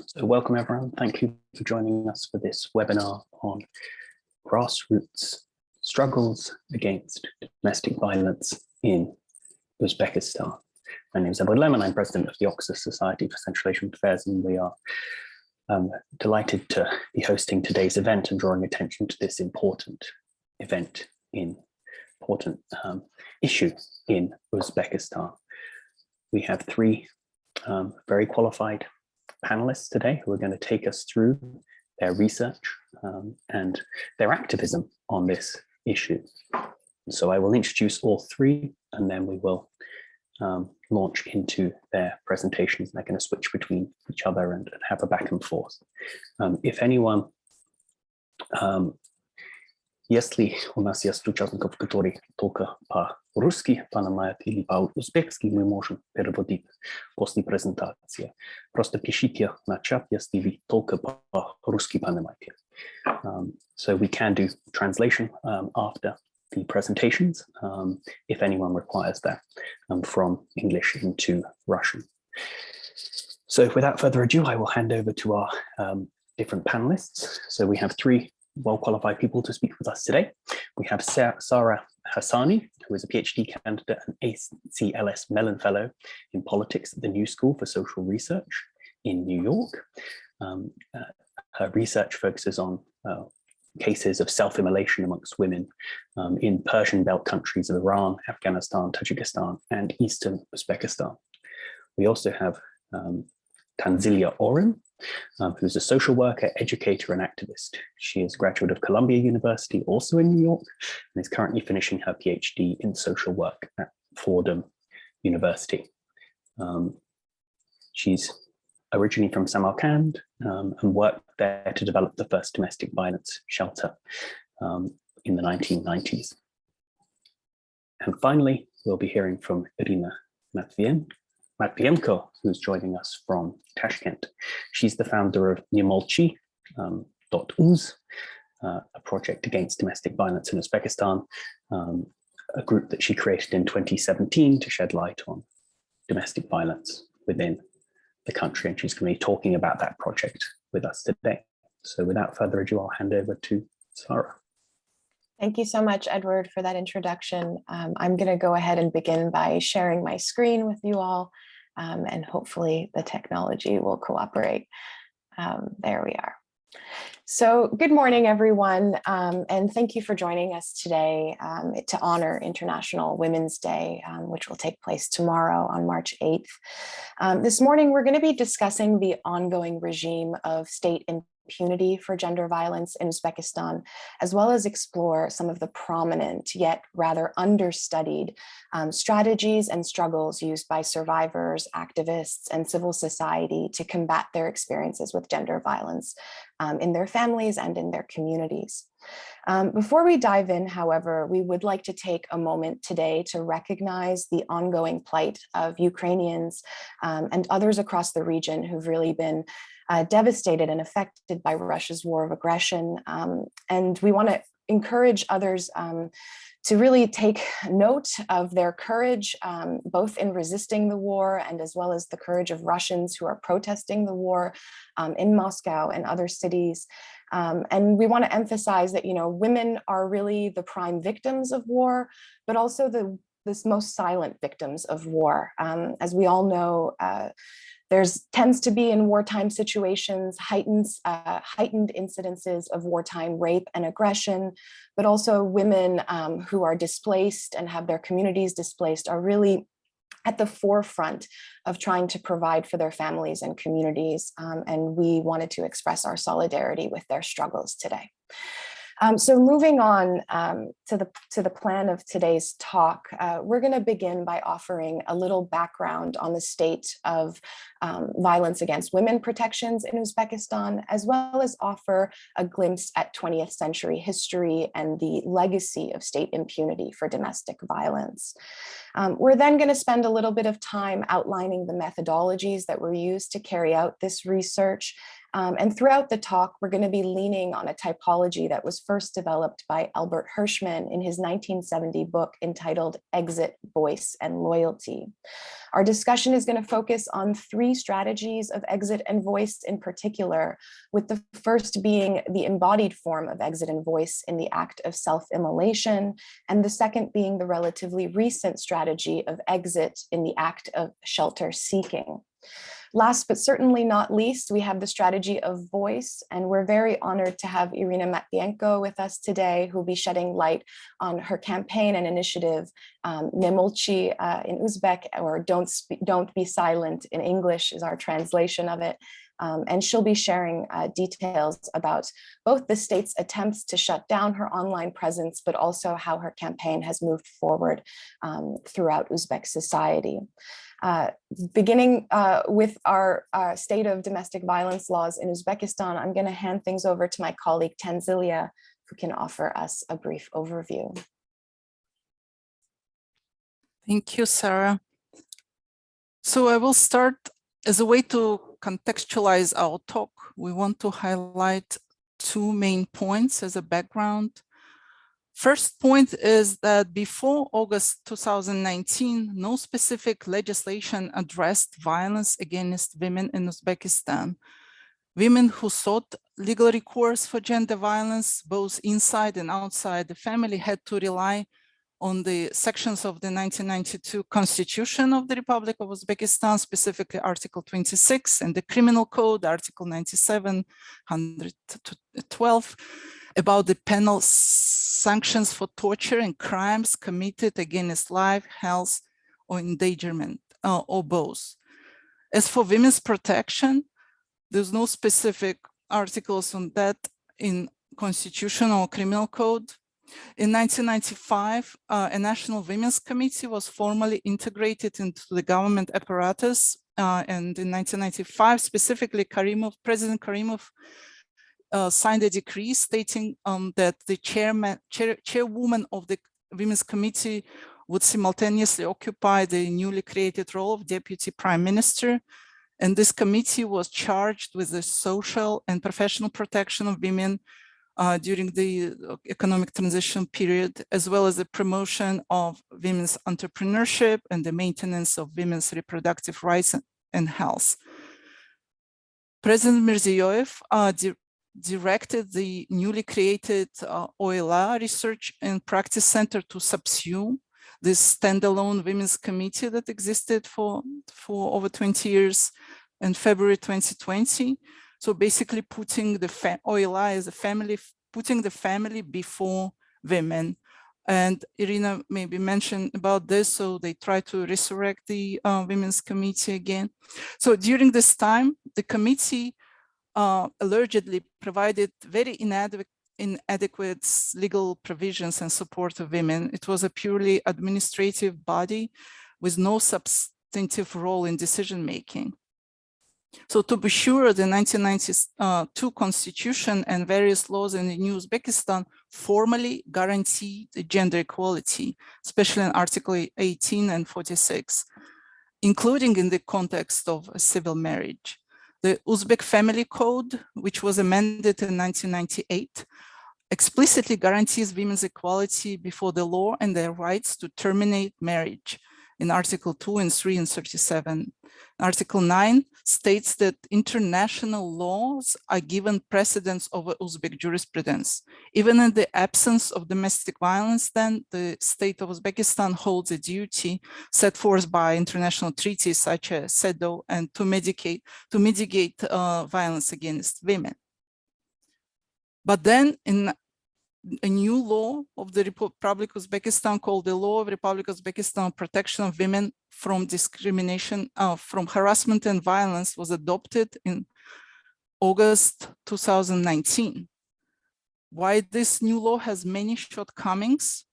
So welcome everyone. Thank you for joining us for this webinar on grassroots struggles against domestic violence in Uzbekistan. My name is Edward Lemon. I'm president of the Oxus Society for Central Asian Affairs, and we are delighted to be hosting today's event and drawing attention to this important event important issue in Uzbekistan. We have three very qualified panelists today who are going to take us through their research and their activism on this issue. So I will introduce all three, and then we will launch into their presentations. They're going to switch between each other and have a back and forth. If anyone, если у нас есть участников, которые только по-русски понимают или по-узбекски, мы можем переводить после презентации. Просто пишите на чат, если вы только по-русски понимаете. So we can do translation after the presentations, if anyone requires that, from English into Russian. So without further ado, I will hand over to our different panelists. So we have three well-qualified people to speak with us today. We have Sara Hassani, who is a PhD candidate and ACLS Mellon Fellow in Politics at the New School for Social Research in New York. Her research focuses on cases of self-immolation amongst women in Persian Belt countries of Iran, Afghanistan, Tajikistan, and Eastern Uzbekistan. We also have Tanzilya Saleemdjan, who's a social worker, educator, and activist. She is a graduate of Columbia University, also in New York, and is currently finishing her PhD in social work at Fordham University. She's originally from Samarkand and worked there to develop the first domestic violence shelter in the 1990s. And finally, we'll be hearing from Irina Matvienko, who's joining us from Tashkent. She's the founder of Nemolchi.uz, a project against domestic violence in Uzbekistan, a group that she created in 2017 to shed light on domestic violence within the country. And she's going to be talking about that project with us today. So without further ado, I'll hand over to Sara. Thank you so much, Edward, for that introduction. I'm going to go ahead and begin by sharing my screen with you all, and hopefully the technology will cooperate. There we are. So good morning, everyone, and thank you for joining us today to honor International Women's Day, which will take place tomorrow on March 8th. This morning, we're going to be discussing the ongoing regime of state impunity for gender violence in Uzbekistan, as well as explore some of the prominent yet rather understudied strategies and struggles used by survivors, activists, and civil society to combat their experiences with gender violence in their families and in their communities. Before we dive in, however, we would like to take a moment today to recognize the ongoing plight of Ukrainians and others across the region who've really been devastated and affected by Russia's war of aggression. And we want to encourage others to really take note of their courage, both in resisting the war and as well as the courage of Russians who are protesting the war in Moscow and other cities. And we want to emphasize that, women are really the prime victims of war, but also the most silent victims of war. As we all know, tends to be in wartime situations heightened incidences of wartime rape and aggression, but also women who are displaced and have their communities displaced are really at the forefront of trying to provide for their families and communities. And we wanted to express our solidarity with their struggles today. So moving on to the plan of today's talk, we're going to begin by offering a little background on the state of violence against women protections in Uzbekistan, as well as offer a glimpse at 20th century history and the legacy of state impunity for domestic violence. We're then going to spend a little bit of time outlining the methodologies that were used to carry out this research. And throughout the talk, we're going to be leaning on a typology that was first developed by Albert Hirschman in his 1970 book entitled Exit, Voice, and Loyalty. Our discussion is going to focus on 3 strategies of exit and voice in particular, with the first being the embodied form of exit and voice in the act of self-immolation, and the second being the relatively recent strategy of exit in the act of shelter seeking. Last but certainly not least, we have the strategy of voice, and we're very honored to have Irina Matvienko with us today, who will be shedding light on her campaign and initiative, Nemolchi in Uzbek, or Don't Be Silent in English is our translation of it. And she'll be sharing details about both the state's attempts to shut down her online presence, but also how her campaign has moved forward throughout Uzbek society. Beginning with our state of domestic violence laws in Uzbekistan, I'm going to hand things over to my colleague Tanzilya, who can offer us a brief overview. Thank you, Sarah. So I will start as a way to contextualize our talk. We want to highlight 2 main points as a background. First point is that before August 2019, no specific legislation addressed violence against women in Uzbekistan. Women who sought legal recourse for gender violence, both inside and outside the family, had to rely on the sections of the 1992 Constitution of the Republic of Uzbekistan, specifically Article 26, and the Criminal Code, Article 97, 112, about the penal sanctions for torture and crimes committed against life, health, or endangerment, or both. As for women's protection, there's no specific articles on that in Constitution or Criminal Code. In 1995, a National Women's Committee was formally integrated into the government apparatus. And in 1995, specifically, President Karimov signed a decree stating that the chairwoman of the Women's Committee would simultaneously occupy the newly created role of Deputy Prime Minister. And this committee was charged with the social and professional protection of women during the economic transition period, as well as the promotion of women's entrepreneurship and the maintenance of women's reproductive rights and health. President Mirziyoyev directed the newly created OELA Research and Practice Center to subsume this standalone women's committee that existed for over 20 years in February 2020. So basically putting the OELA as a family, putting the family before women. And Irina maybe mentioned about this, so they try to resurrect the Women's Committee again. So during this time, the committee allegedly provided very inadequate legal provisions and support of women. It was a purely administrative body with no substantive role in decision-making. So to be sure, the 1992 Constitution and various laws in the new Uzbekistan formally guarantee the gender equality, especially in Article 18 and 46, including in the context of a civil marriage. The Uzbek Family Code, which was amended in 1998, explicitly guarantees women's equality before the law and their rights to terminate marriage in Article 2 and 3 and 37. Article 9 states that international laws are given precedence over Uzbek jurisprudence. Even in the absence of domestic violence, then the state of Uzbekistan holds a duty set forth by international treaties such as CEDAW and to mitigate violence against women. But then in a new law of the Republic of Uzbekistan called the Law of Republic of Uzbekistan Protection of Women from Discrimination, from Harassment and Violence was adopted in August 2019. Why this new law has many shortcomings,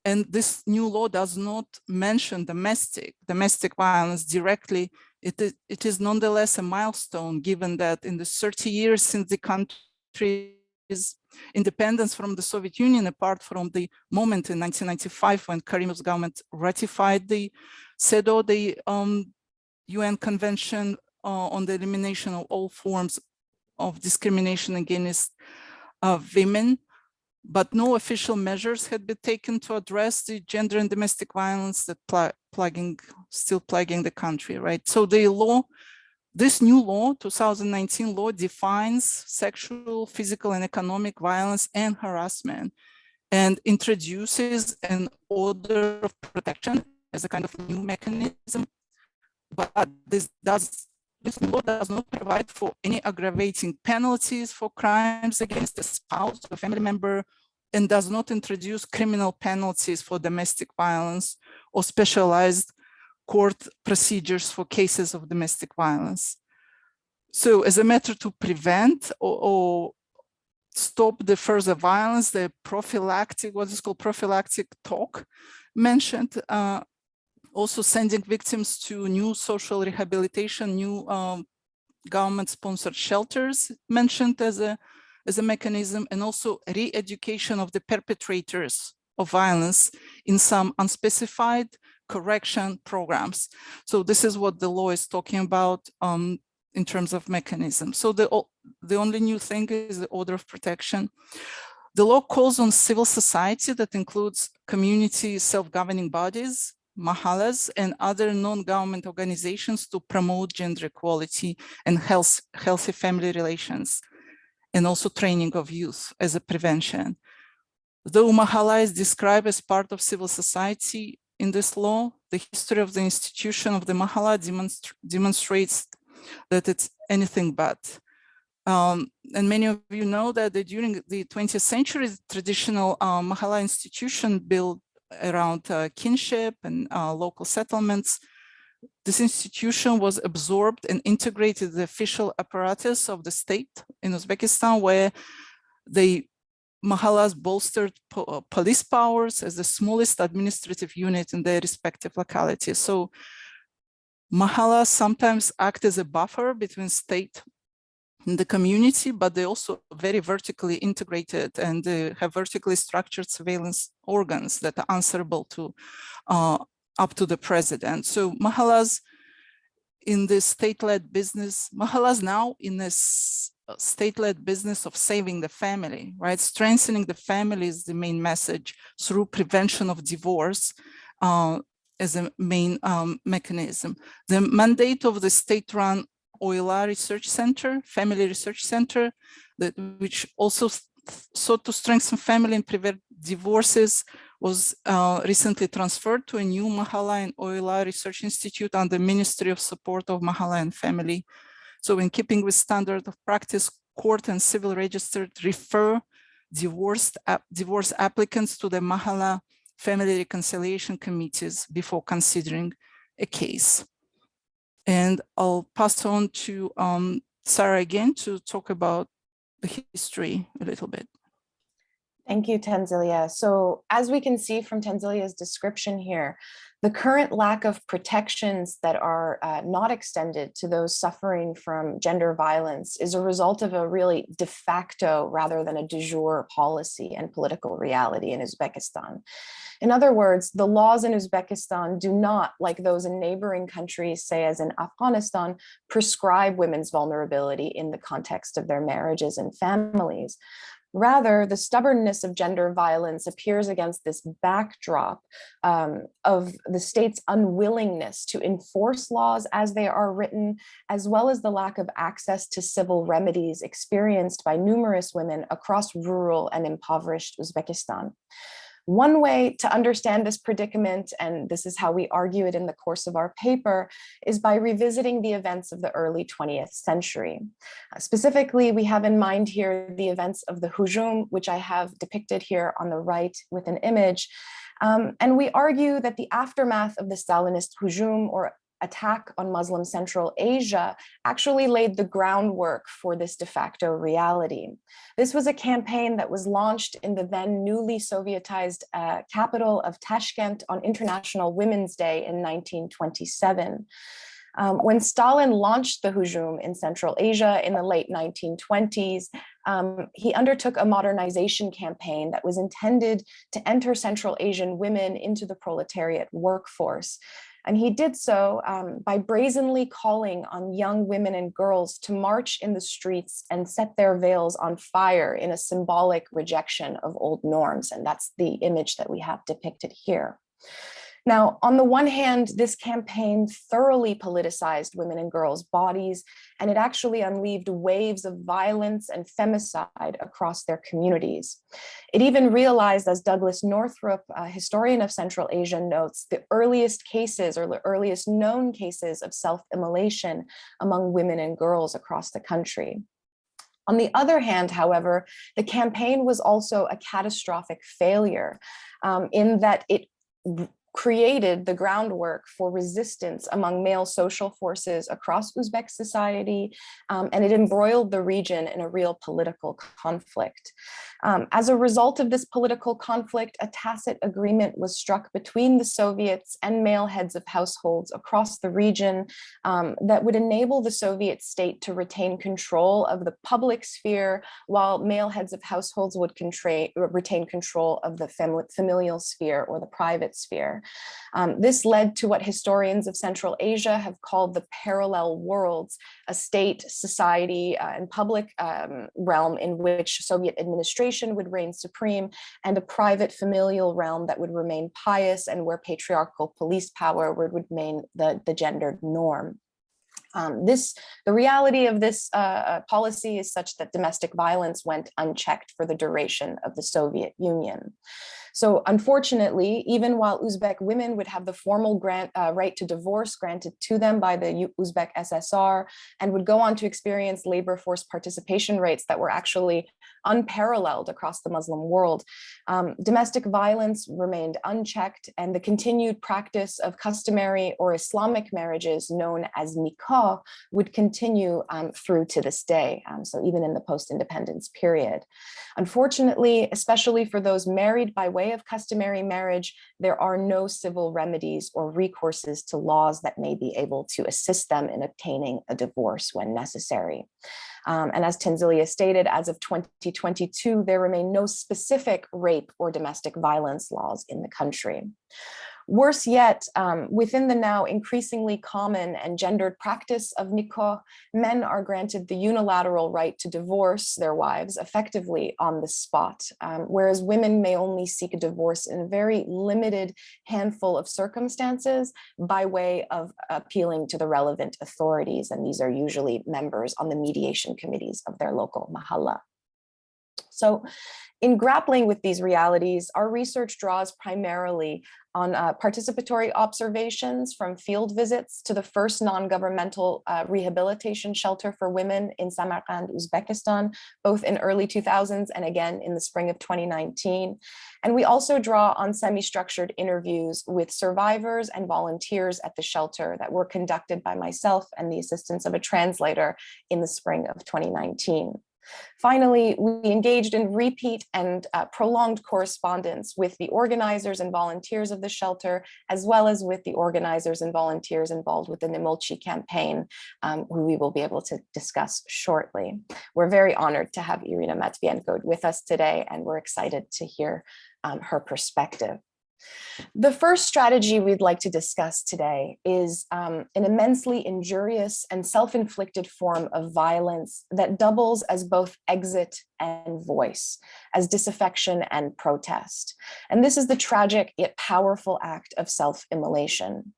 and this new law does not mention domestic violence directly, it is nonetheless a milestone given that in the 30 years since the country independence from the Soviet Union, apart from the moment in 1995 when Karimov's government ratified the CEDAW, the UN Convention on the elimination of all forms of discrimination against women, but no official measures had been taken to address the gender and domestic violence that still plaguing the country, right? So the law, this new law, 2019 law, defines sexual, physical, and economic violence and harassment, and introduces an order of protection as a kind of new mechanism. But this law does not provide for any aggravating penalties for crimes against a spouse or family member, and does not introduce criminal penalties for domestic violence or specialized court procedures for cases of domestic violence. So as a matter to prevent or stop the further violence, the prophylactic, what is called prophylactic talk mentioned, also sending victims to new social rehabilitation, new government-sponsored shelters mentioned as a mechanism, and also re-education of the perpetrators of violence in some unspecified correction programs. So this is what the law is talking about in terms of mechanism. So the only new thing is the order of protection. The law calls on civil society, that includes community self-governing bodies, mahallas, and other non-government organizations, to promote gender equality and healthy family relations, and also training of youth as a prevention. Though mahalla is described as part of civil society in this law, the history of the institution of the mahalla demonstrates that it's anything but. And many of you know that during the 20th century, the traditional mahalla institution built around kinship and local settlements. This institution was absorbed and integrated the official apparatus of the state in Uzbekistan, where the mahallas bolstered police powers as the smallest administrative unit in their respective localities. So mahallas sometimes act as a buffer between state and the community, but they also very vertically integrated, and they have vertically structured surveillance organs that are answerable to up to the president. So mahallas in this state-led business, mahallas now in this state-led business of saving the family, right? Strengthening the family is the main message through prevention of divorce as a main mechanism. The mandate of the state-run OILA Research Center, Family Research Center, which also sought to strengthen family and prevent divorces, was recently transferred to a new Mahalla and OILA Research Institute under Ministry of Support of Mahalla and Family. So in keeping with standard of practice, court and civil register refer divorce applicants to the Mahalla Family Reconciliation Committees before considering a case. And I'll pass on to Sara again to talk about the history a little bit. Thank you, Tanzilya. So as we can see from Tanzilya's description here, the current lack of protections that are not extended to those suffering from gender violence is a result of a really de facto rather than a de jure policy and political reality in Uzbekistan. In other words, the laws in Uzbekistan do not, like those in neighboring countries, say as in Afghanistan, prescribe women's vulnerability in the context of their marriages and families. Rather, the stubbornness of gender violence appears against this backdrop of the state's unwillingness to enforce laws as they are written, as well as the lack of access to civil remedies experienced by numerous women across rural and impoverished Uzbekistan. One way to understand this predicament, and this is how we argue it in the course of our paper, is by revisiting the events of the early 20th century. Specifically, we have in mind here the events of the hujum, which I have depicted here on the right with an image. And we argue that the aftermath of the Stalinist hujum, or attack on Muslim Central Asia, actually laid the groundwork for this de facto reality. This was a campaign that was launched in the then newly Sovietized capital of Tashkent on International Women's Day in 1927. When Stalin launched the hujum in Central Asia in the late 1920s, he undertook a modernization campaign that was intended to enter Central Asian women into the proletariat workforce. And he did so by brazenly calling on young women and girls to march in the streets and set their veils on fire in a symbolic rejection of old norms. And that's the image that we have depicted here. Now, on the one hand, this campaign thoroughly politicized women and girls' bodies, and it actually unleashed waves of violence and femicide across their communities. It even realized, as Douglas Northrup, a historian of Central Asia, notes, the earliest cases or the earliest known cases of self-immolation among women and girls across the country. On the other hand, however, the campaign was also a catastrophic failure in that it created the groundwork for resistance among male social forces across Uzbek society, and it embroiled the region in a real political conflict. As a result of this political conflict, a tacit agreement was struck between the Soviets and male heads of households across the region that would enable the Soviet state to retain control of the public sphere, while male heads of households would retain control of the familial sphere or the private sphere. This led to what historians of Central Asia have called the parallel worlds, a state, society, and public realm in which Soviet administration would reign supreme, and a private familial realm that would remain pious and where patriarchal police power would remain the gendered norm. The reality of this policy is such that domestic violence went unchecked for the duration of the Soviet Union. So unfortunately, even while Uzbek women would have the formal right to divorce granted to them by the Uzbek SSR and would go on to experience labor force participation rates that were actually unparalleled across the Muslim world, domestic violence remained unchecked, and the continued practice of customary or Islamic marriages known as nikah would continue through to this day, so even in the post-independence period. Unfortunately, especially for those married by way of customary marriage, there are no civil remedies or recourses to laws that may be able to assist them in obtaining a divorce when necessary. And as Tanzilya stated, as of 2022, there remain no specific rape or domestic violence laws in the country. Worse yet, within the now increasingly common and gendered practice of nikah, men are granted the unilateral right to divorce their wives effectively on the spot, whereas women may only seek a divorce in a very limited handful of circumstances by way of appealing to the relevant authorities, and these are usually members on the mediation committees of their local mahalla. So in grappling with these realities, our research draws primarily on participatory observations from field visits to the first non-governmental rehabilitation shelter for women in Samarkand, Uzbekistan, both in early 2000s and again in the spring of 2019. And we also draw on semi-structured interviews with survivors and volunteers at the shelter that were conducted by myself and the assistance of a translator in the spring of 2019. Finally, we engaged in repeat and prolonged correspondence with the organizers and volunteers of the shelter, as well as with the organizers and volunteers involved with the Nimolchi campaign, who we will be able to discuss shortly. We're very honored to have Irina Matvienko with us today, and we're excited to hear her perspective. The first strategy we'd like to discuss today is an immensely injurious and self-inflicted form of violence that doubles as both exit and voice, as disaffection and protest. And this is the tragic yet powerful act of self-immolation.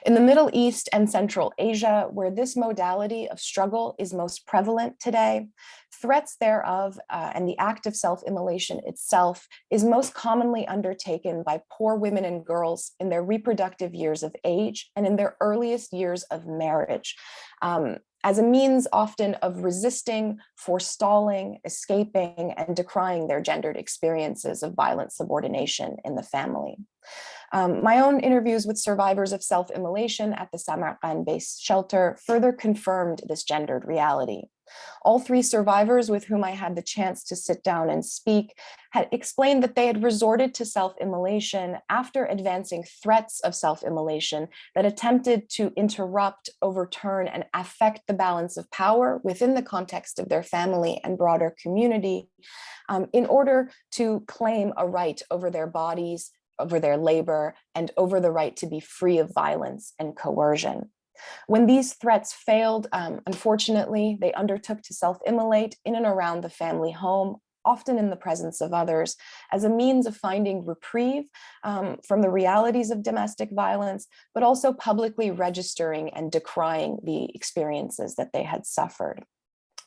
In the Middle East and Central Asia, where this modality of struggle is most prevalent today, threats thereof and the act of self-immolation itself is most commonly undertaken by poor women and girls in their reproductive years of age and in their earliest years of marriage, as a means often of resisting, forestalling, escaping, and decrying their gendered experiences of violent subordination in the family. My own interviews with survivors of self-immolation at the Samarkand-based shelter further confirmed this gendered reality. All three survivors with whom I had the chance to sit down and speak had explained that they had resorted to self-immolation after advancing threats of self-immolation that attempted to interrupt, overturn, and affect the balance of power within the context of their family and broader community, in order to claim a right over their bodies, over their labor, and over the right to be free of violence and coercion. When these threats failed, unfortunately, they undertook to self-immolate in and around the family home, often in the presence of others, as a means of finding reprieve from the realities of domestic violence, but also publicly registering and decrying the experiences that they had suffered.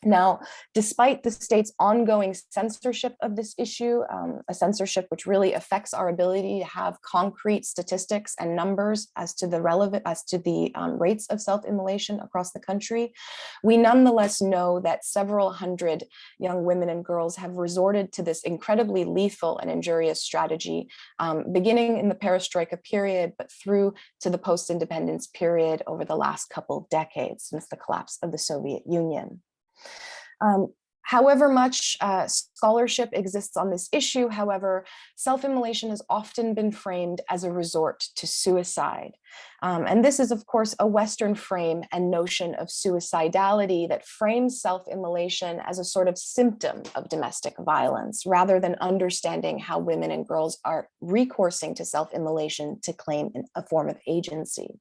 Now, despite the state's ongoing censorship of this issue, a censorship which really affects our ability to have concrete statistics and numbers as to the rates of self-immolation across the country, we nonetheless know that several hundred young women and girls have resorted to this incredibly lethal and injurious strategy, beginning in the perestroika period, but through to the post-independence period over the last couple decades since the collapse of the Soviet Union. However much scholarship exists on this issue, however, self-immolation has often been framed as a resort to suicide. And this is, of course, a Western frame and notion of suicidality that frames self-immolation as a sort of symptom of domestic violence, rather than understanding how women and girls are recoursing to self-immolation to claim a form of agency.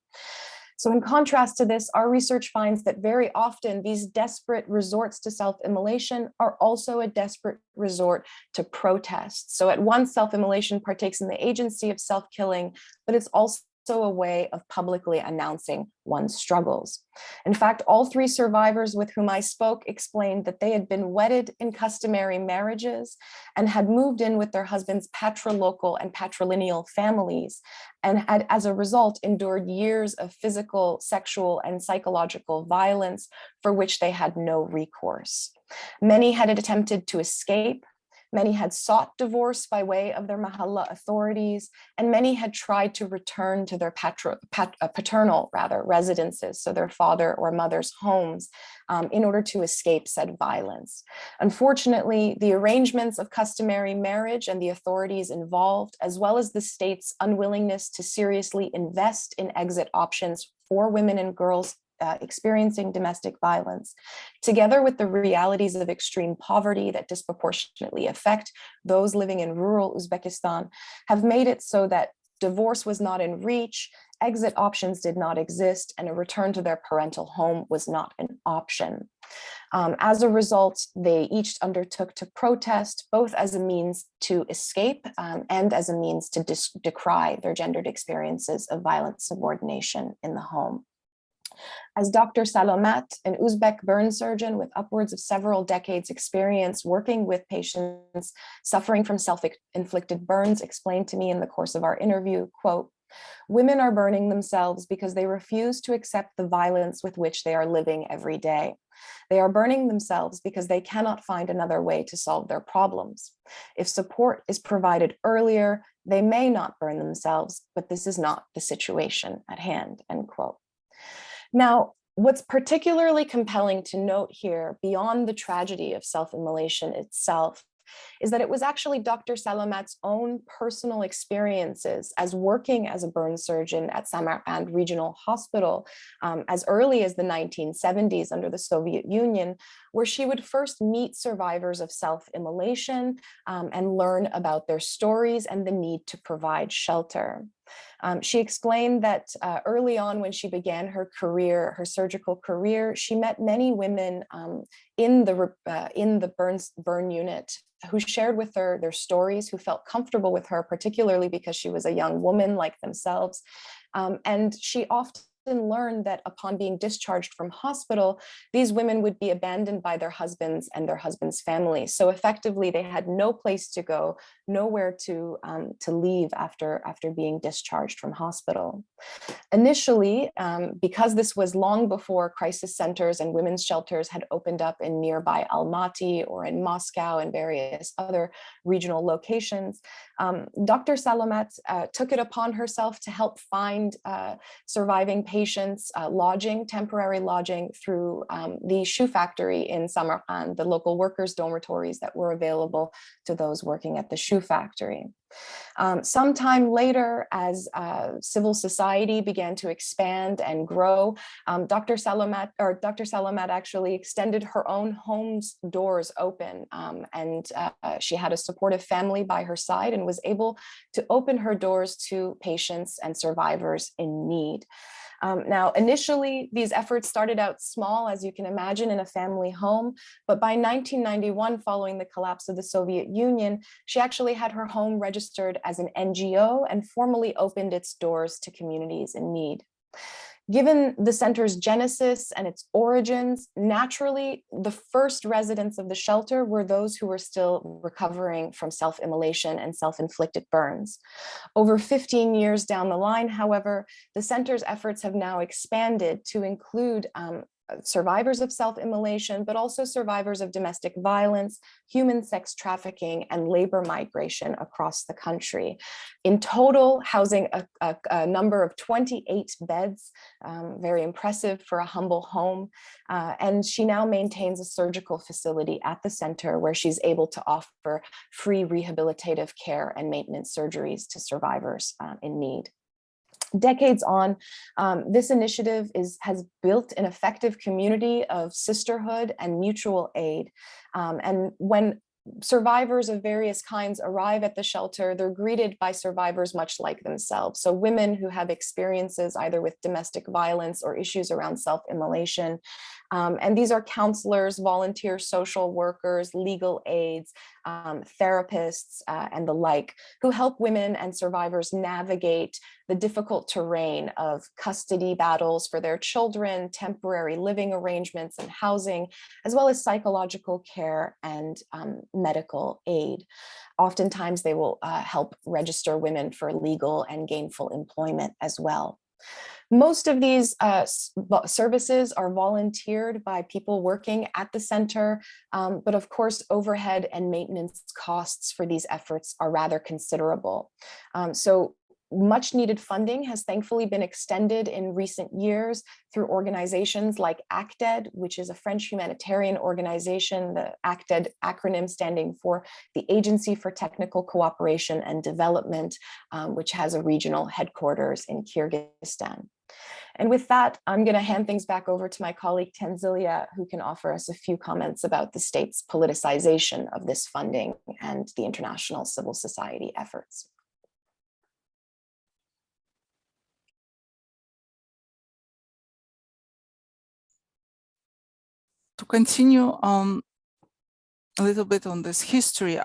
So in contrast to this, our research finds that very often these desperate resorts to self-immolation are also a desperate resort to protest. So at once, self-immolation partakes in the agency of self-killing, but it's also a way of publicly announcing one's struggles. In fact, all three survivors with whom I spoke explained that they had been wedded in customary marriages and had moved in with their husbands' patrilocal and patrilineal families, and had, as a result, endured years of physical, sexual, and psychological violence for which they had no recourse. Many had attempted to escape. Many had sought divorce by way of their mahalla authorities, and many had tried to return to their paternal residences, so their father or mother's homes, in order to escape said violence. Unfortunately, the arrangements of customary marriage and the authorities involved, as well as the state's unwillingness to seriously invest in exit options for women and girls experiencing domestic violence, together with the realities of extreme poverty that disproportionately affect those living in rural Uzbekistan, have made it so that divorce was not in reach, exit options did not exist, and a return to their parental home was not an option. As a result, they each undertook to protest, both as a means to escape and as a means to decry their gendered experiences of violent subordination in the home. As Dr. Salomat, an Uzbek burn surgeon with upwards of several decades experience working with patients suffering from self-inflicted burns, explained to me in the course of our interview, quote, "Women are burning themselves because they refuse to accept the violence with which they are living every day. They are burning themselves because they cannot find another way to solve their problems. If support is provided earlier, they may not burn themselves, but this is not the situation at hand," end quote. Now, what's particularly compelling to note here, beyond the tragedy of self-immolation itself, is that it was actually Dr. Salomat's own personal experiences as working as a burn surgeon at Samarkand Regional Hospital as early as the 1970s under the Soviet Union, where she would first meet survivors of self-immolation and learn about their stories and the need to provide shelter. She explained that early on when she began her career, her surgical career, she met many women in the burn unit who shared with her their stories, who felt comfortable with her, particularly because she was a young woman like themselves. And she often learned that upon being discharged from hospital, these women would be abandoned by their husbands and their husbands' families. So effectively, they had no place to go, nowhere to leave after being discharged from hospital. Initially, because this was long before crisis centers and women's shelters had opened up in nearby Almaty or in Moscow and various other regional locations, Dr. Salomat took it upon herself to help find surviving patients lodging, temporary lodging through the shoe factory in Samarkand, the local workers' dormitories that were available to those working at the shoe factory. Sometime later, as civil society began to expand and grow, Dr. Saleemdjan actually extended her own home's doors open, and she had a supportive family by her side and was able to open her doors to patients and survivors in need. Now, initially, these efforts started out small, as you can imagine, in a family home. But by 1991, following the collapse of the Soviet Union, she actually had her home registered as an NGO and formally opened its doors to communities in need. Given the center's genesis and its origins, naturally, the first residents of the shelter were those who were still recovering from self-immolation and self-inflicted burns. Over 15 years down the line, however, the center's efforts have now expanded to include survivors of self-immolation, but also survivors of domestic violence, human sex trafficking, and labor migration across the country. In total, housing a number of 28 beds, very impressive for a humble home. And she now maintains a surgical facility at the center where she's able to offer free rehabilitative care and maintenance surgeries to survivors in need. Decades on, this initiative has built an effective community of sisterhood and mutual aid. And when survivors of various kinds arrive at the shelter, they're greeted by survivors much like themselves. So women who have experiences either with domestic violence or issues around self-immolation. And these are counselors, volunteer social workers, legal aides, therapists, and the like, who help women and survivors navigate the difficult terrain of custody battles for their children, temporary living arrangements and housing, as well as psychological care and medical aid. Oftentimes, they will help register women for legal and gainful employment as well. Most of these services are volunteered by people working at the center, but of course, overhead and maintenance costs for these efforts are rather considerable. So much needed funding has thankfully been extended in recent years through organizations like ACTED, which is a French humanitarian organization, the ACTED acronym standing for the Agency for Technical Cooperation and Development, which has a regional headquarters in Kyrgyzstan. And with that, I'm going to hand things back over to my colleague Tanzilya, who can offer us a few comments about the state's politicization of this funding and the international civil society efforts. To continue a little bit on this history,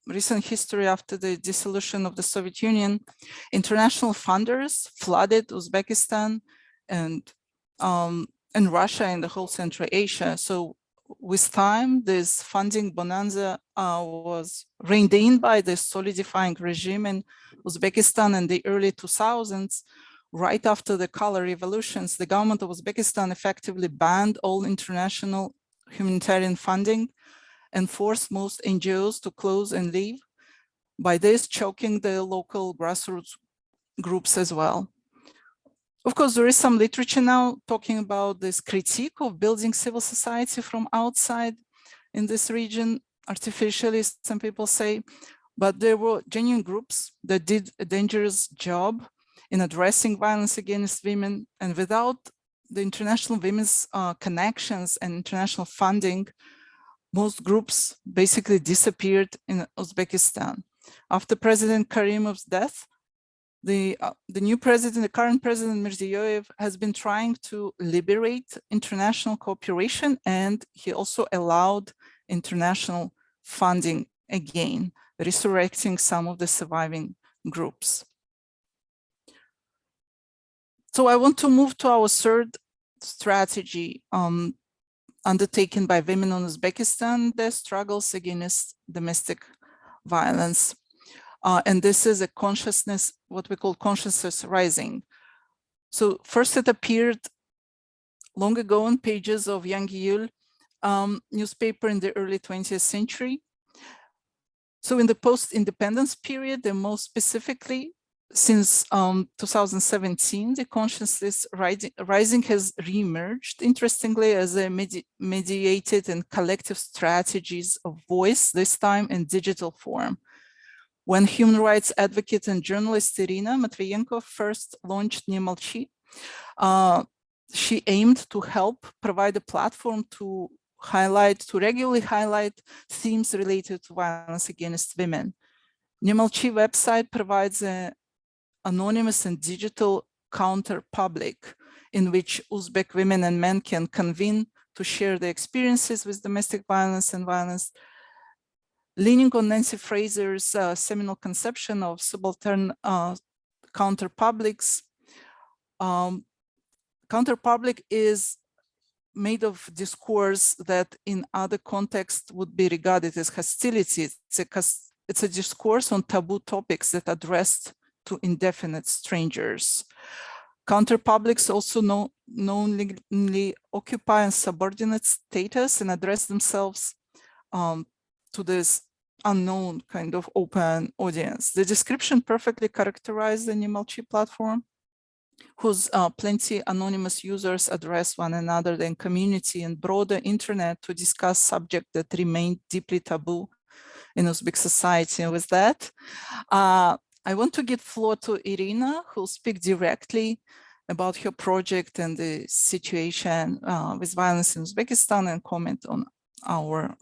recent history after the dissolution of the Soviet Union, international funders flooded Uzbekistan and Russia and the whole Central Asia. So with time, this funding bonanza was reined in by the solidifying regime in Uzbekistan in the early 2000s. Right after the color revolutions, the government of Uzbekistan effectively banned all international humanitarian funding and forced most NGOs to close and leave, by this choking the local grassroots groups as well. Of course, there is some literature now talking about this critique of building civil society from outside in this region, artificially, some people say, but there were genuine groups that did a dangerous job in addressing violence against women, and without the international women's connections and international funding, most groups basically disappeared in Uzbekistan. After President Karimov's death, the new president, the current president Mirziyoyev, has been trying to liberate international cooperation, and he also allowed international funding again, resurrecting some of the surviving groups. So I want to move to our third strategy undertaken by women in Uzbekistan, their struggles against domestic violence. And this is a consciousness, what we call consciousness rising. So first it appeared long ago on pages of Yangi Yul newspaper in the early 20th century. So in the post-independence period, and most specifically since 2017, the consciousness rising has re-emerged, interestingly, as a mediated and collective strategies of voice, this time in digital form. When human rights advocate and journalist Irina Matvienko first launched Nemalchi, she aimed to help provide a platform to regularly highlight themes related to violence against women. Nemalchi website provides an anonymous and digital counter public in which Uzbek women and men can convene to share their experiences with domestic violence and violence. Leaning on Nancy Fraser's seminal conception of subaltern counter publics, counter public is made of discourse that in other contexts would be regarded as hostility. It's a discourse on taboo topics that addressed to indefinite strangers. Counterpublics also knowingly occupy a subordinate status and address themselves to this unknown kind of open audience. The description perfectly characterizes the Nemalchi platform, whose plenty anonymous users address one another in community and broader internet to discuss subjects that remain deeply taboo in Uzbek society. And with that, I want to give floor to Irina, who will speak directly about her project and the situation with violence in Uzbekistan and comment on our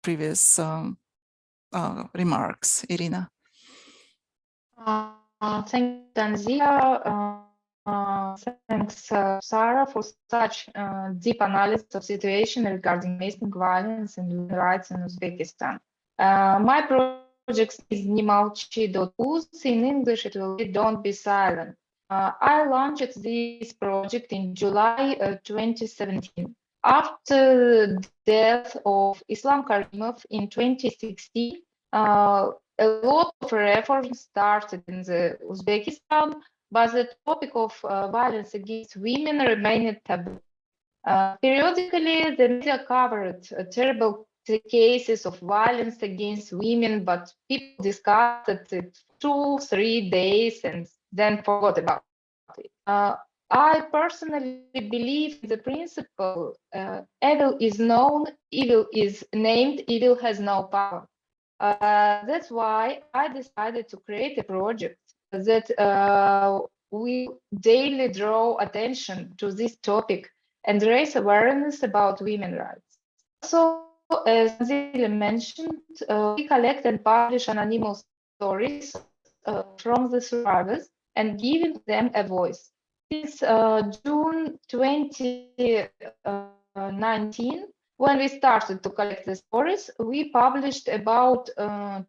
previous remarks. Irina. Thank you, Tanzilya. Thanks, Sara, for such deep analysis of situation regarding domestic violence and human rights in Uzbekistan. My project is Nemalchi.uz. In English, it will be Don't Be Silent. I launched this project in July 2017. After the death of Islam Karimov in 2016, a lot of reforms started in the Uzbekistan, but the topic of violence against women remained taboo. Periodically, the media covered terrible cases of violence against women, but people discussed it 2-3 days and then forgot about it. I personally believe in the principle, evil is known, evil is named, evil has no power. That's why I decided to create a project that will daily draw attention to this topic and raise awareness about women's rights. So, as Tanzilya mentioned, we collect and publish anonymous stories from the survivors and giving them a voice. Since June 2019, when we started to collect the stories, we published about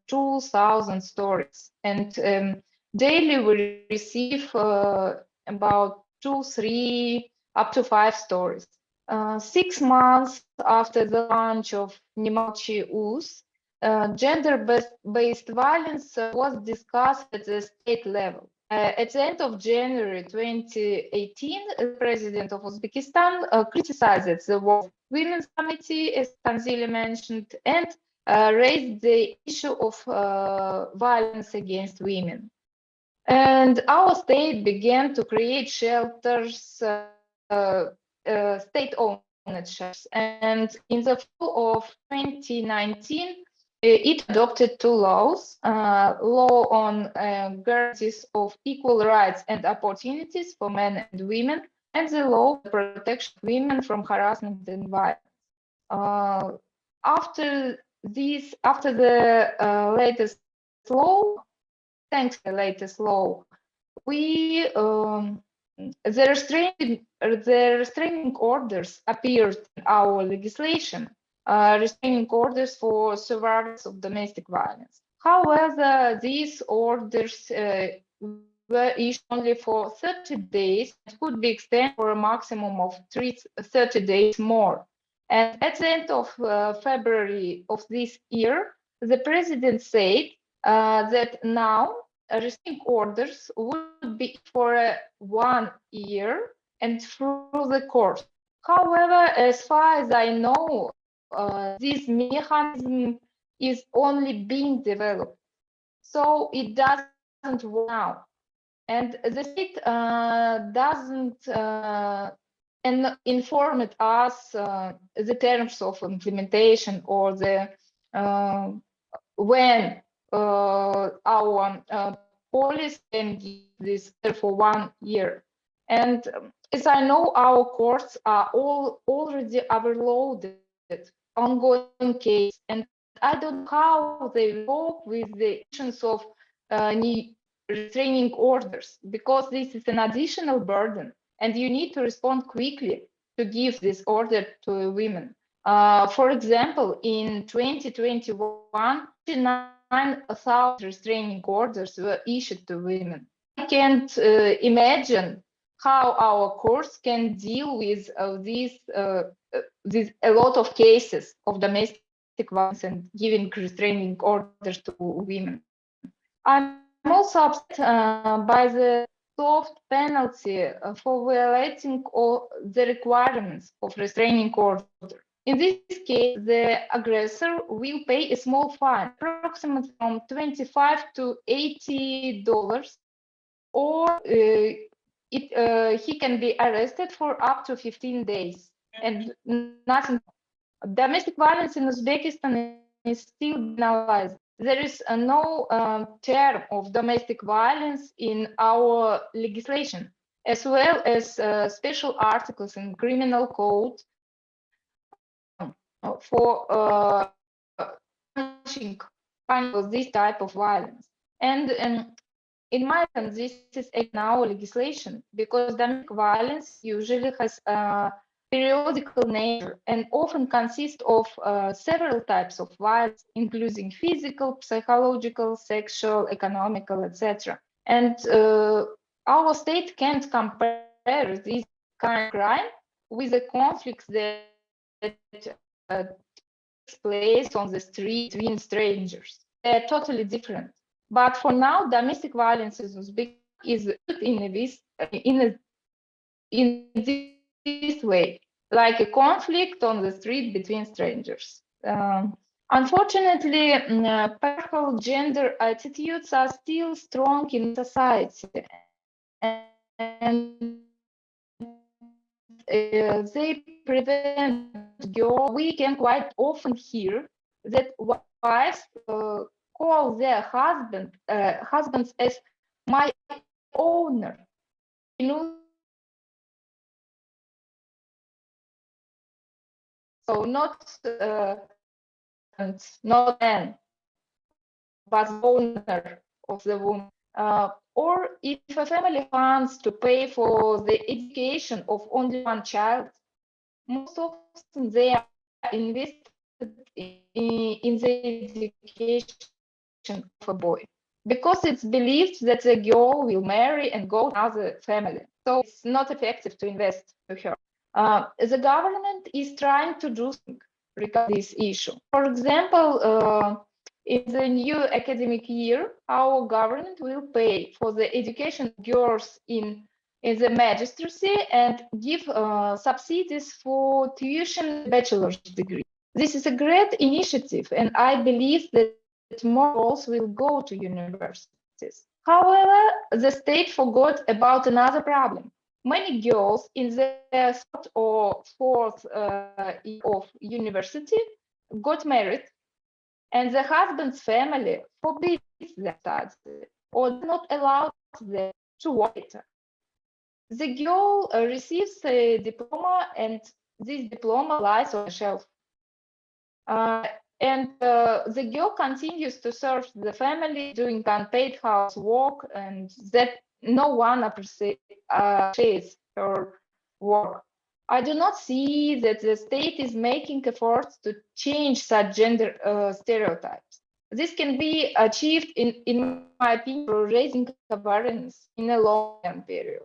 2,000 stories, and daily we receive about 2, 3, up to 5 stories. 6 months after the launch of Nemalchi.uz, gender-based violence was discussed at the state level. At the end of January 2018, the president of Uzbekistan criticized the World Women's Committee, as Tanzilya mentioned, and raised the issue of violence against women. And our state began to create shelters, state-owned shelters. And in the fall of 2019, it adopted 2 laws, law on guarantees of equal rights and opportunities for men and women, and the law of protection of women from harassment and violence. After the latest law, thanks to the latest law, we the restraining orders appeared in our legislation. Restraining orders for survivors of domestic violence. However, these orders were issued only for 30 days and could be extended for a maximum of 30 days more. And at the end of February of this year, the president said that now restraining orders would be for 1 year and through the court. However, as far as I know, this mechanism is only being developed, so it doesn't doesn't work now. And the state doesn't inform us the terms of implementation or the when our police can give this for 1 year. And as I know, our courts are all already overloaded, ongoing case, and I don't know how they cope with the issues of new restraining orders, because this is an additional burden, and you need to respond quickly to give this order to women. For example, in 2021, 9,000 restraining orders were issued to women. I can't imagine how our courts can deal with these a lot of cases of domestic violence and giving restraining orders to women. I'm also upset by the soft penalty for violating all the requirements of restraining order. In this case, the aggressor will pay a small fine, approximately from $25 to $80, or he can be arrested for up to 15 days and nothing. Domestic violence in Uzbekistan is still penalized. There is no term of domestic violence in our legislation, as well as special articles in criminal code for punishing this type of violence. And in my opinion, this is in our legislation, because domestic violence usually has a periodical nature and often consists of several types of violence, including physical, psychological, sexual, economical, etc. And our state can't compare this kind of crime with the conflicts that takes place on the street between strangers. They're totally different. But for now, domestic violence is in this way, like a conflict on the street between strangers. Unfortunately, patriarchal gender attitudes are still strong in society, and they prevent girls. We can quite often hear that wives call their husbands as my owner. You know, so not man, but owner of the woman. Or if a family wants to pay for the education of only one child, most often they are invested in the education of a boy, because it's believed that the girl will marry and go to another family. So it's not effective to invest to her. The government is trying to do something regarding this issue. For example, in the new academic year, our government will pay for the education of girls in the magistracy and give subsidies for tuition bachelor's degree. This is a great initiative, and I believe that more girls will go to universities. However, the state forgot about another problem. Many girls in their third or fourth year of university got married, and the husband's family forbids their study or not allow them to work later. The girl receives a diploma, and this diploma lies on the shelf. And the girl continues to serve the family, doing unpaid housework, and that no one appreciates her work. I do not see that the state is making efforts to change such gender stereotypes. This can be achieved, in my opinion, through raising awareness in a long-term period.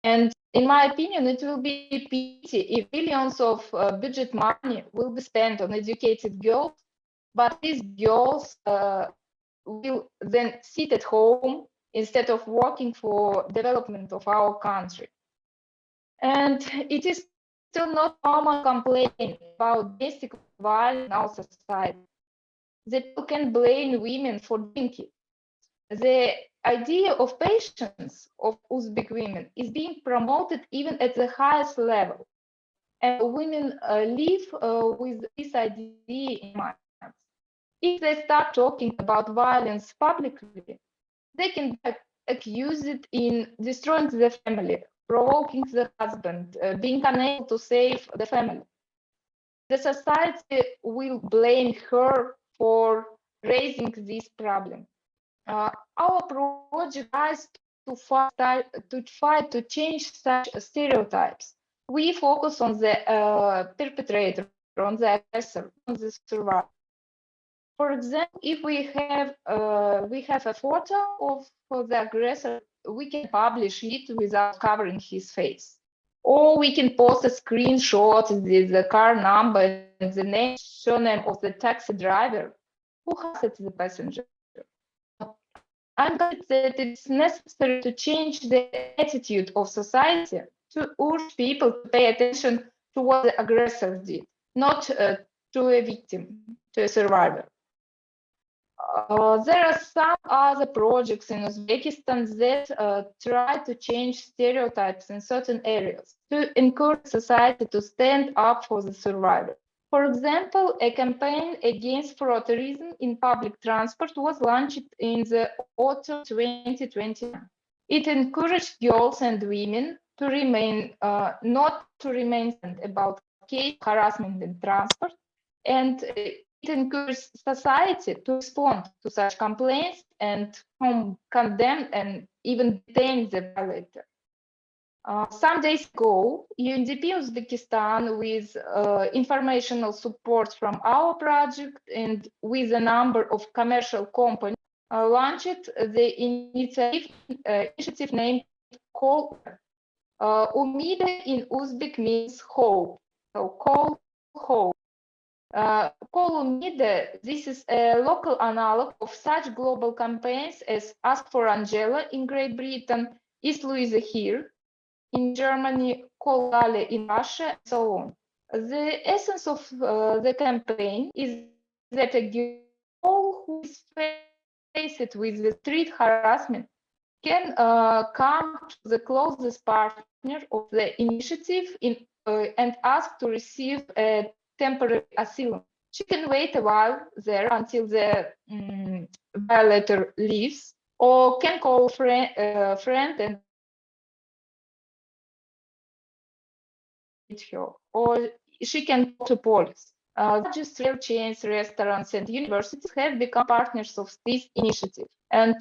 And in my opinion, it will be a pity if billions of budget money will be spent on educated girls, but these girls will then sit at home instead of working for development of our country. And it is still not common complaint about domestic violence in our society. That people can blame women for doing it. The idea of patience of Uzbek women is being promoted even at the highest level. And women live with this idea in mind. If they start talking about violence publicly, they can be accused in destroying the family, provoking the husband, being unable to save the family. The society will blame her for raising this problem. Our project tries to fight to change such stereotypes. We focus on the perpetrator, on the aggressor, on the survivor. For example, if we have a photo of the aggressor, we can publish it without covering his face. Or we can post a screenshot with the car number and the name, surname of the taxi driver who harassed the passenger. I'm convinced that it's necessary to change the attitude of society to urge people to pay attention to what the aggressor did, not to a victim, to a survivor. There are some other projects in Uzbekistan that try to change stereotypes in certain areas to encourage society to stand up for the survivor. For example, a campaign against fraud-tourism in public transport was launched in the autumn 2020. It encouraged girls and women to remain not to remain silent about case harassment in transport, and it encourages society to respond to such complaints and condemn and even detain the violator. Some days ago, UNDP Uzbekistan, with informational support from our project and with a number of commercial companies, launched the initiative named Call. Umida in Uzbek means hope, so call hope. Call Umida, this is a local analog of such global campaigns as Ask for Angela in Great Britain, Is Louisa Here in Germany, Call Lale in Russia, and so on. The essence of the campaign is that a girl who is faced with the street harassment can come to the closest partner of the initiative and ask to receive a temporary asylum. She can wait a while there until the violator leaves, or can call a friend and her, or she can go to police. Largest rail chains, restaurants, and universities have become partners of this initiative, and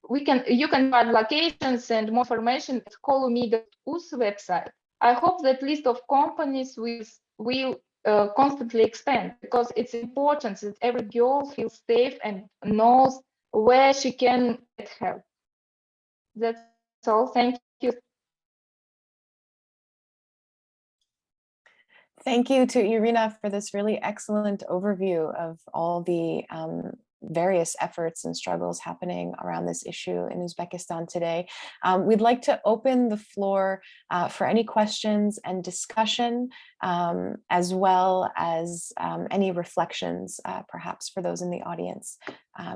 you can find locations and more information at Kolumi.uz website. I hope that list of companies will constantly expand, because it's important that every girl feels safe and knows where she can get help. That's all. Thank you. Thank you to Irina for this really excellent overview of all the various efforts and struggles happening around this issue in Uzbekistan today. We'd like to open the floor for any questions and discussion, as well as any reflections, perhaps for those in the audience.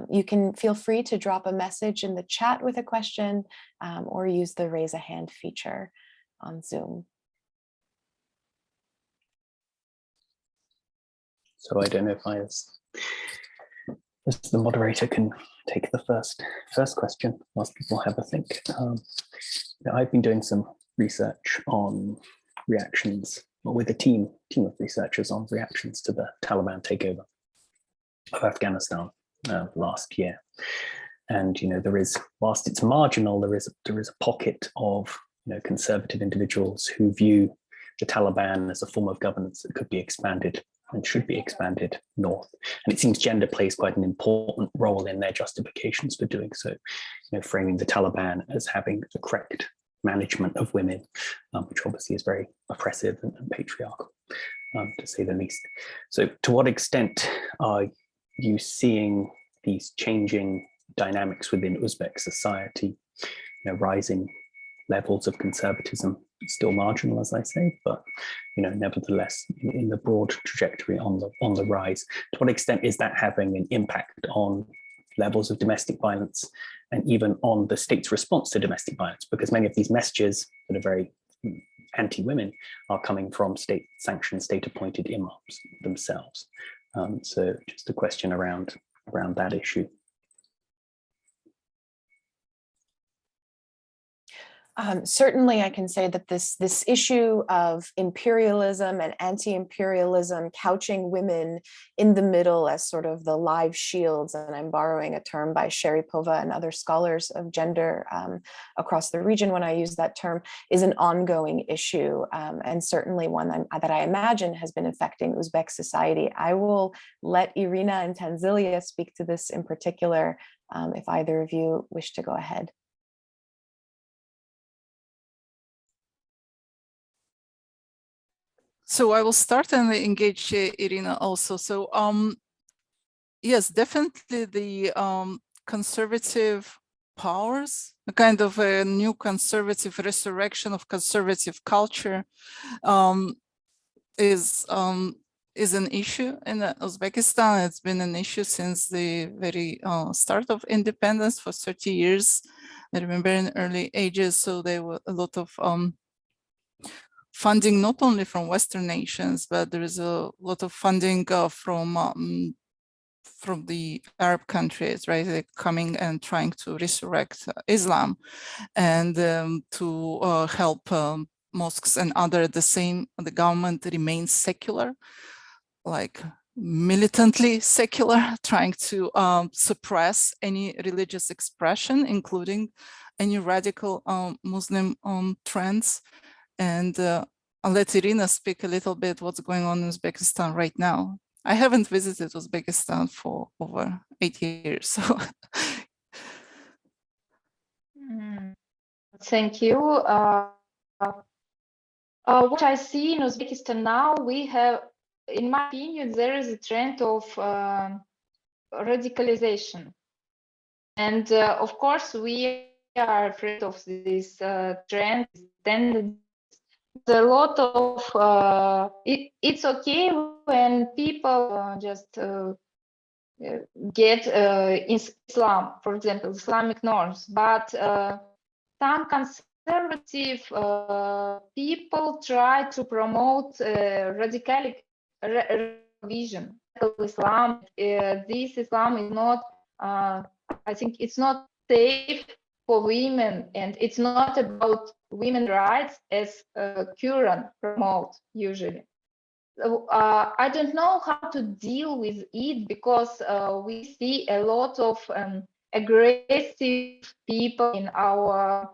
You can feel free to drop a message in the chat with a question, or use the raise a hand feature on Zoom. So I don't know if I, as the moderator, can take the first question whilst people have a think. I've been doing some research on reactions, or with a team of researchers on reactions to the Taliban takeover of Afghanistan last year. And there is, whilst it's marginal, there is a pocket of conservative individuals who view the Taliban as a form of governance that could be expanded and should be expanded north. And it seems gender plays quite an important role in their justifications for doing so, framing the Taliban as having the correct management of women, which obviously is very oppressive and patriarchal, to say the least. So to what extent are you seeing these changing dynamics within Uzbek society, rising levels of conservatism, still marginal, as I say, but nevertheless in the broad trajectory on the rise? To what extent is that having an impact on levels of domestic violence and even on the state's response to domestic violence, because many of these messages that are very anti-women are coming from state-sanctioned, state-appointed imams themselves. So just a question around that issue. Certainly, I can say that this issue of imperialism and anti-imperialism couching women in the middle as sort of the live shields, and I'm borrowing a term by Sharipova and other scholars of gender across the region when I use that term, is an ongoing issue, and certainly one that I imagine has been affecting Uzbek society. I will let Irina and Tanzilya speak to this in particular, if either of you wish to go ahead. So I will start and engage Irina also. So yes, definitely the conservative powers, a kind of a new conservative resurrection of conservative culture is an issue in Uzbekistan. It's been an issue since the very start of independence for 30 years. I remember in early ages, so there were a lot of funding not only from Western nations, but there is a lot of funding from the Arab countries, right? They're coming and trying to resurrect Islam and to help mosques and other the government remains secular, like militantly secular, trying to suppress any religious expression, including any radical Muslim trends. And I'll let Irina speak a little bit what's going on in Uzbekistan right now. I haven't visited Uzbekistan for over 8 years. So. Thank you. What I see in Uzbekistan now, we have, in my opinion, there is a trend of radicalization. And of course, we are afraid of this trend, tendency. A lot of it's okay when people just get in Islam, for example, Islamic norms, but some conservative people try to promote radical vision. Islam, this Islam is not, I think it's not safe for women, and it's not about women's rights as Quran promote usually. So, I don't know how to deal with it, because we see a lot of aggressive people in our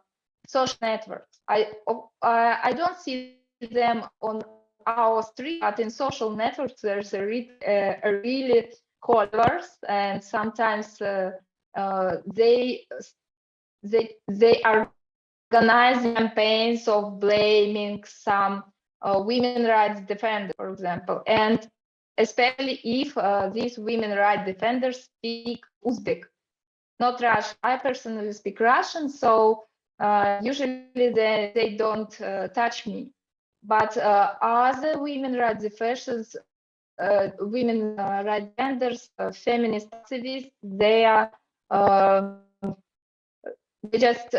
social networks. I don't see them on our street, but in social networks there's a really colors, and sometimes they are organizing campaigns of blaming some women rights defenders, for example, and especially if these women rights defenders speak Uzbek, not Russian. I personally speak Russian, so usually they don't touch me. But other women rights defenders, women rights defenders, feminist activists, they are they just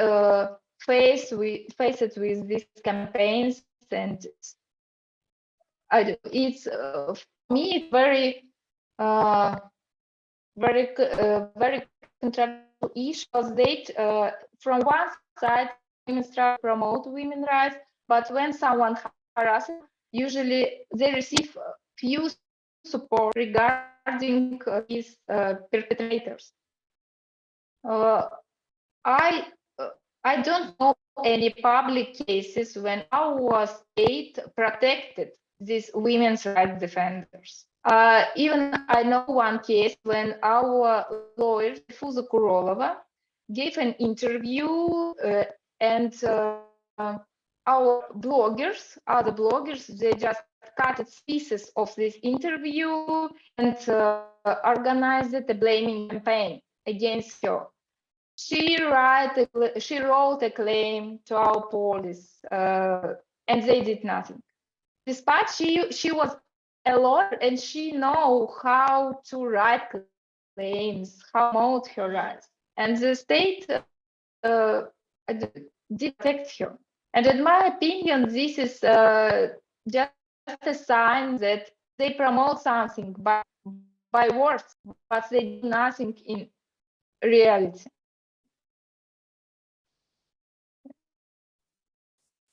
face it with these campaigns, and it's for me very very controversial issue, because they from one side women try to promote women's rights, but when someone harasses, usually they receive few support regarding these perpetrators. I don't know any public cases when our state protected these women's rights defenders. Even I know one case when our lawyer, Fuza Kurolova, gave an interview and our bloggers, other bloggers, they just cut pieces of this interview and organized a blaming campaign against her. She wrote a claim to our police, and they did nothing. Despite she was a lawyer and she know how to write claims, how to promote her rights. and the state did protect her. And in my opinion, this is just a sign that they promote something by words, but they do nothing in reality.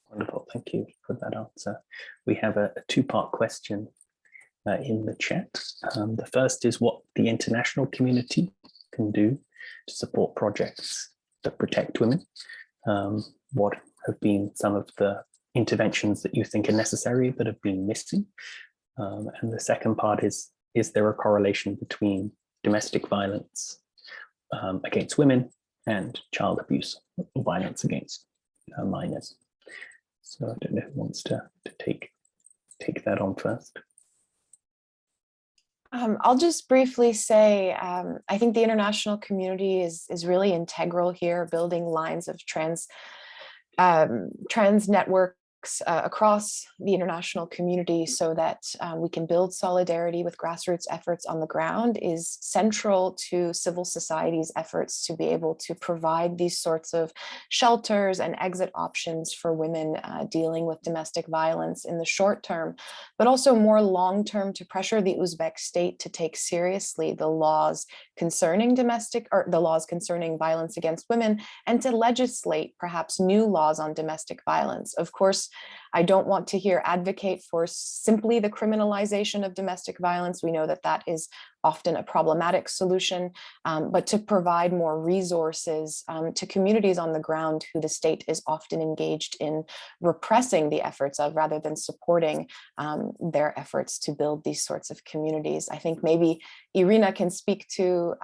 Wonderful, thank you for that answer. We have a two-part question in the chat. The first is what the international community can do to support projects that protect women. What have been some of the interventions that you think are necessary that have been missing? And the second part is there a correlation between domestic violence against women and child abuse, violence against minors? So I don't know who wants to take that on first. I'll just briefly say, I think the international community is really integral here, building lines of trans networks across the international community so that we can build solidarity with grassroots efforts on the ground is central to civil society's efforts to be able to provide these sorts of shelters and exit options for women dealing with domestic violence in the short term, but also more long term to pressure the Uzbek state to take seriously the laws concerning violence against women and to legislate perhaps new laws on domestic violence. Of course, I don't want to advocate for simply the criminalization of domestic violence. We know that that is often a problematic solution, but to provide more resources to communities on the ground who the state is often engaged in repressing the efforts of rather than supporting their efforts to build these sorts of communities. I think maybe Irina can speak to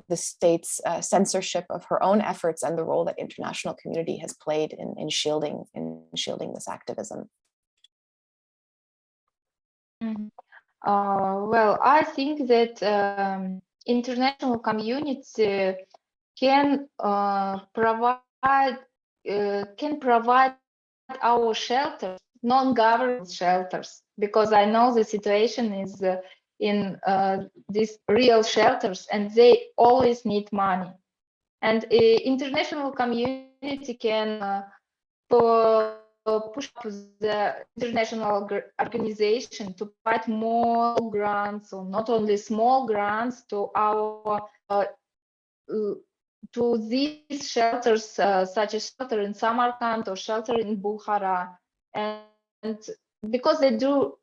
the state's censorship of her own efforts and the role that international community has played in shielding this activism. Mm-hmm. Well, I think that international community can provide our shelters, non-government shelters, because I know the situation is in these real shelters, and they always need money. And international community can push up the international organization to provide more grants, or not only small grants, to our to these shelters, such as shelter in Samarkand or shelter in Bukhara, and because they do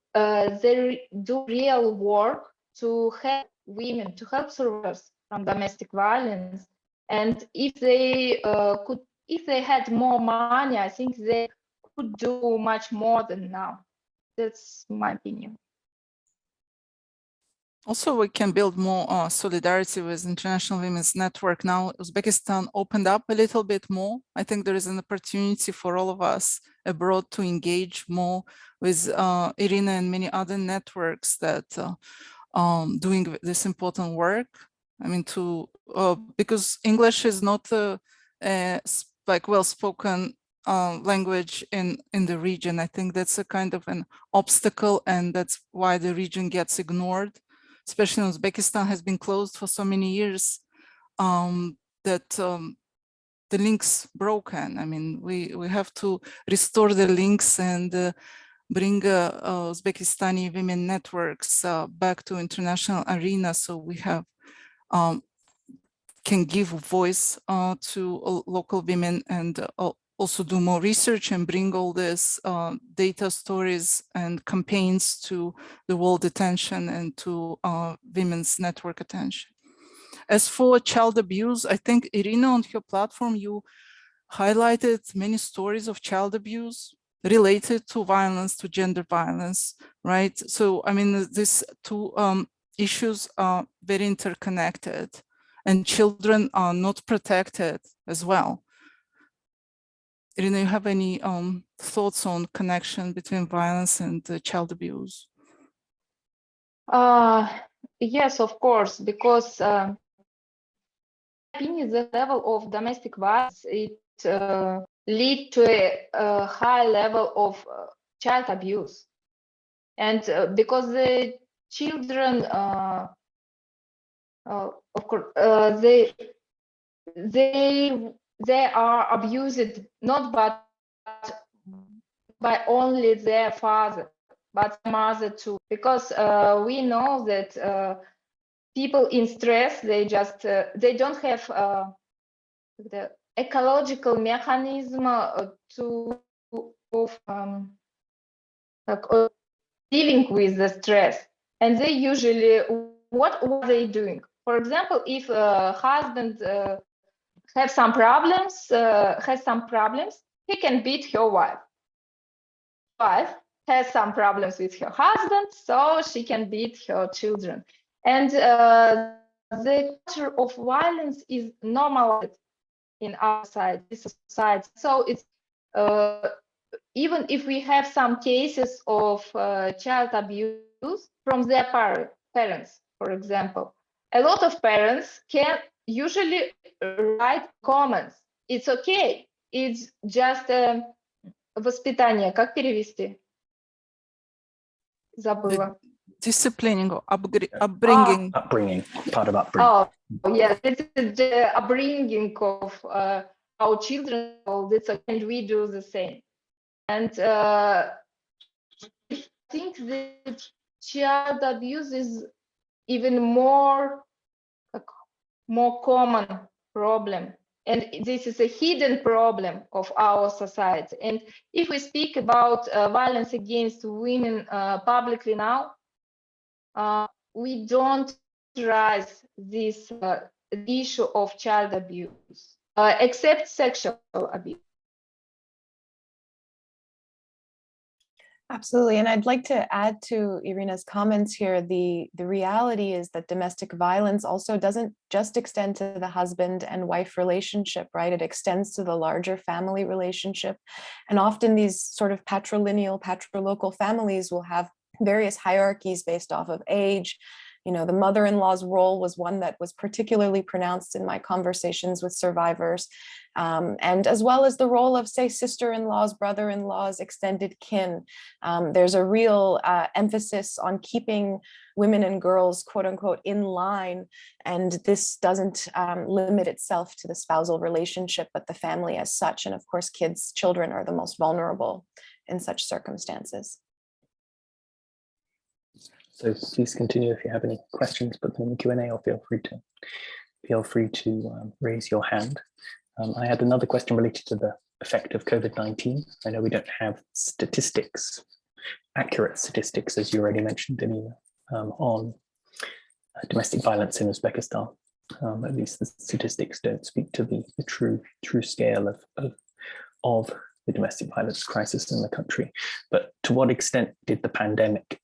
real work to help women, to help survivors from domestic violence. And if they if they had more money, I think they could do much more than now. That's my opinion. Also, we can build more solidarity with International Women's Network. Now, Uzbekistan opened up a little bit more. I think there is an opportunity for all of us abroad to engage more with Irina and many other networks that doing this important work. I mean, because English is not like well-spoken language in the region. I think that's a kind of an obstacle, and that's why the region gets ignored. Especially Uzbekistan has been closed for so many years that the links broken. I mean, we have to restore the links and bring Uzbekistani women networks back to international arena, so we have can give voice to local women and also do more research and bring all this data stories and campaigns to the world attention and to women's network attention. As for child abuse, I think Irina, on your platform, you highlighted many stories of child abuse related to violence, to gender violence, right? So, I mean, these two issues are very interconnected, and children are not protected as well. Irina, you have any thoughts on connection between violence and child abuse? Yes, of course, because in my opinion, the level of domestic violence, it lead to a high level of child abuse. And because the children, of course, they are abused not by only their father, but mother too, because we know that people in stress, they don't have the ecological mechanism dealing with the stress, and they usually, what are they doing? For example, if a husband has some problems, he can beat her wife. Wife has some problems with her husband, so she can beat her children. And the culture of violence is normalized in our society. So it's even if we have some cases of child abuse from their parents, for example, a lot of parents can usually write comments. It's okay. It's just воспитание. Как перевести? Забыла. Disciplining or upbringing. Upbringing, part of upbringing. Oh, yes, it's the upbringing of our children. And we do the same. And I think that child abuse is even more common problem. And this is a hidden problem of our society. And if we speak about violence against women publicly now, we don't raise this issue of child abuse, except sexual abuse. Absolutely. And I'd like to add to Irina's comments here, the reality is that domestic violence also doesn't just extend to the husband and wife relationship, right? It extends to the larger family relationship. And often these sort of patrilineal, patrilocal families will have various hierarchies based off of age. You know, the mother-in-law's role was one that was particularly pronounced in my conversations with survivors. And as well as the role of, say, sister-in-laws, brother-in-laws, extended kin. There's a real emphasis on keeping women and girls, quote unquote, in line. And this doesn't limit itself to the spousal relationship, but the family as such. And of course, children are the most vulnerable in such circumstances. So please continue if you have any questions, put them in the Q&A, or feel free to raise your hand. I had another question related to the effect of COVID-19. I know we don't have statistics, accurate statistics, as you already mentioned, Irina, on domestic violence in Uzbekistan. At least the statistics don't speak to the true scale of the domestic violence crisis in the country. But to what extent did the pandemic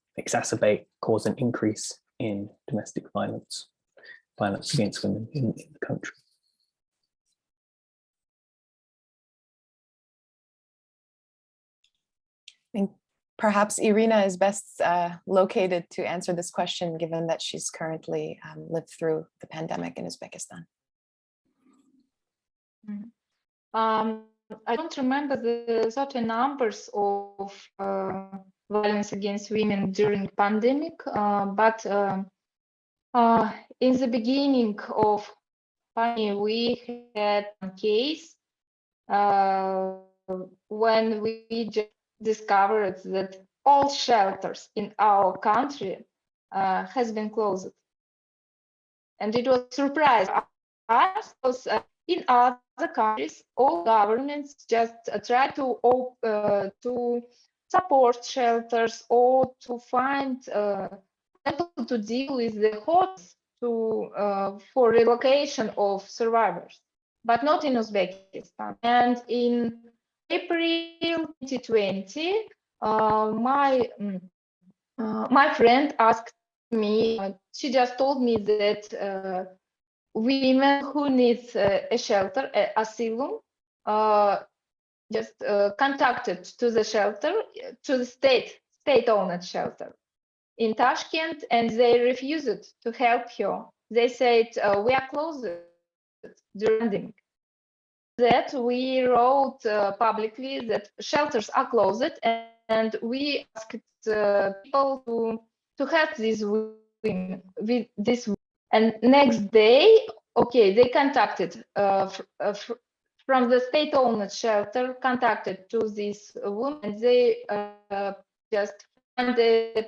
cause an increase in domestic violence against women in the country? I think perhaps Irina is best located to answer this question, given that she's currently lived through the pandemic in Uzbekistan. I don't remember the certain numbers of violence against women during pandemic, but in the beginning of pandemic, we had a case when we just discovered that all shelters in our country has been closed. And it was a surprise to us, because in other countries, all governments just try to support shelters or to find people to deal with the hosts for relocation of survivors, but not in Uzbekistan. And in April 2020, my friend asked me, she just told me that women who need a shelter, asylum, just contacted to the shelter, to the state-owned shelter in Tashkent, and they refused to help her. They said, we are closed during pandemic. That we wrote publicly that shelters are closed, and we asked people to help these women with this. And next day, okay, they contacted from the state-owned shelter, contacted to this woman. They just found a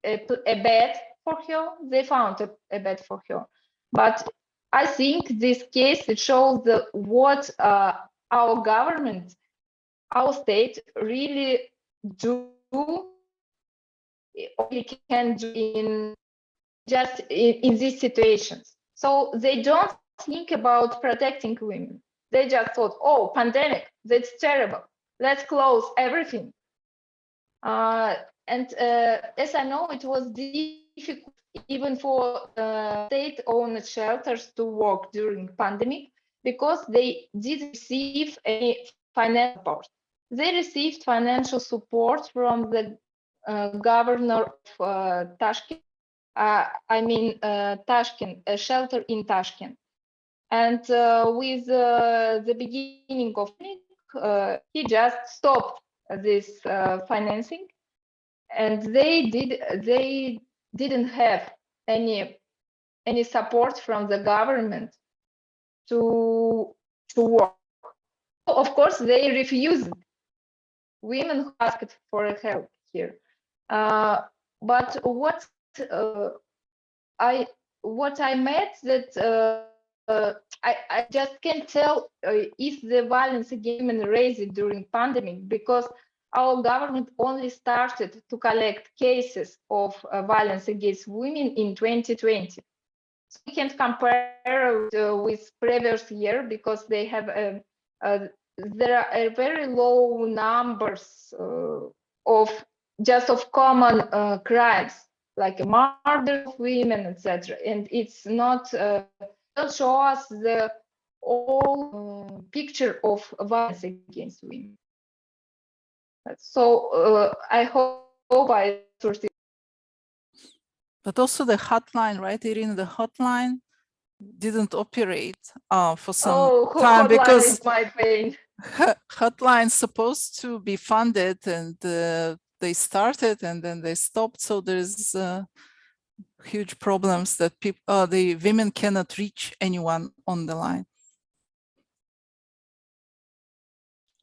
bed for her. They found a bed for her. But I think this case, it shows what our government, our state really do, or can do in just in these situations. So they don't think about protecting women. They just thought, oh, pandemic, that's terrible. Let's close everything. And as I know, it was difficult even for state-owned shelters to work during pandemic because they didn't receive any financial support. They received financial support from the governor of Tashkent. Tashkent, a shelter in Tashkent. And with the beginning of he just stopped this financing, and they didn't have any support from the government to work. Of course, they refused. Women who asked for help here, but what I met that I just can't tell if the violence against women raised during pandemic, because our government only started to collect cases of violence against women in 2020. So we can't compare with previous year because they have there are very low numbers of common crimes like murder of women, etc. And it's not show us the whole picture of violence against women. So I hope I answered it. But also the hotline, right, Irina? The hotline didn't operate for some time because is my pain. Hotline's supposed to be funded, and they started and then they stopped. So there's huge problems that people, the women cannot reach anyone on the line.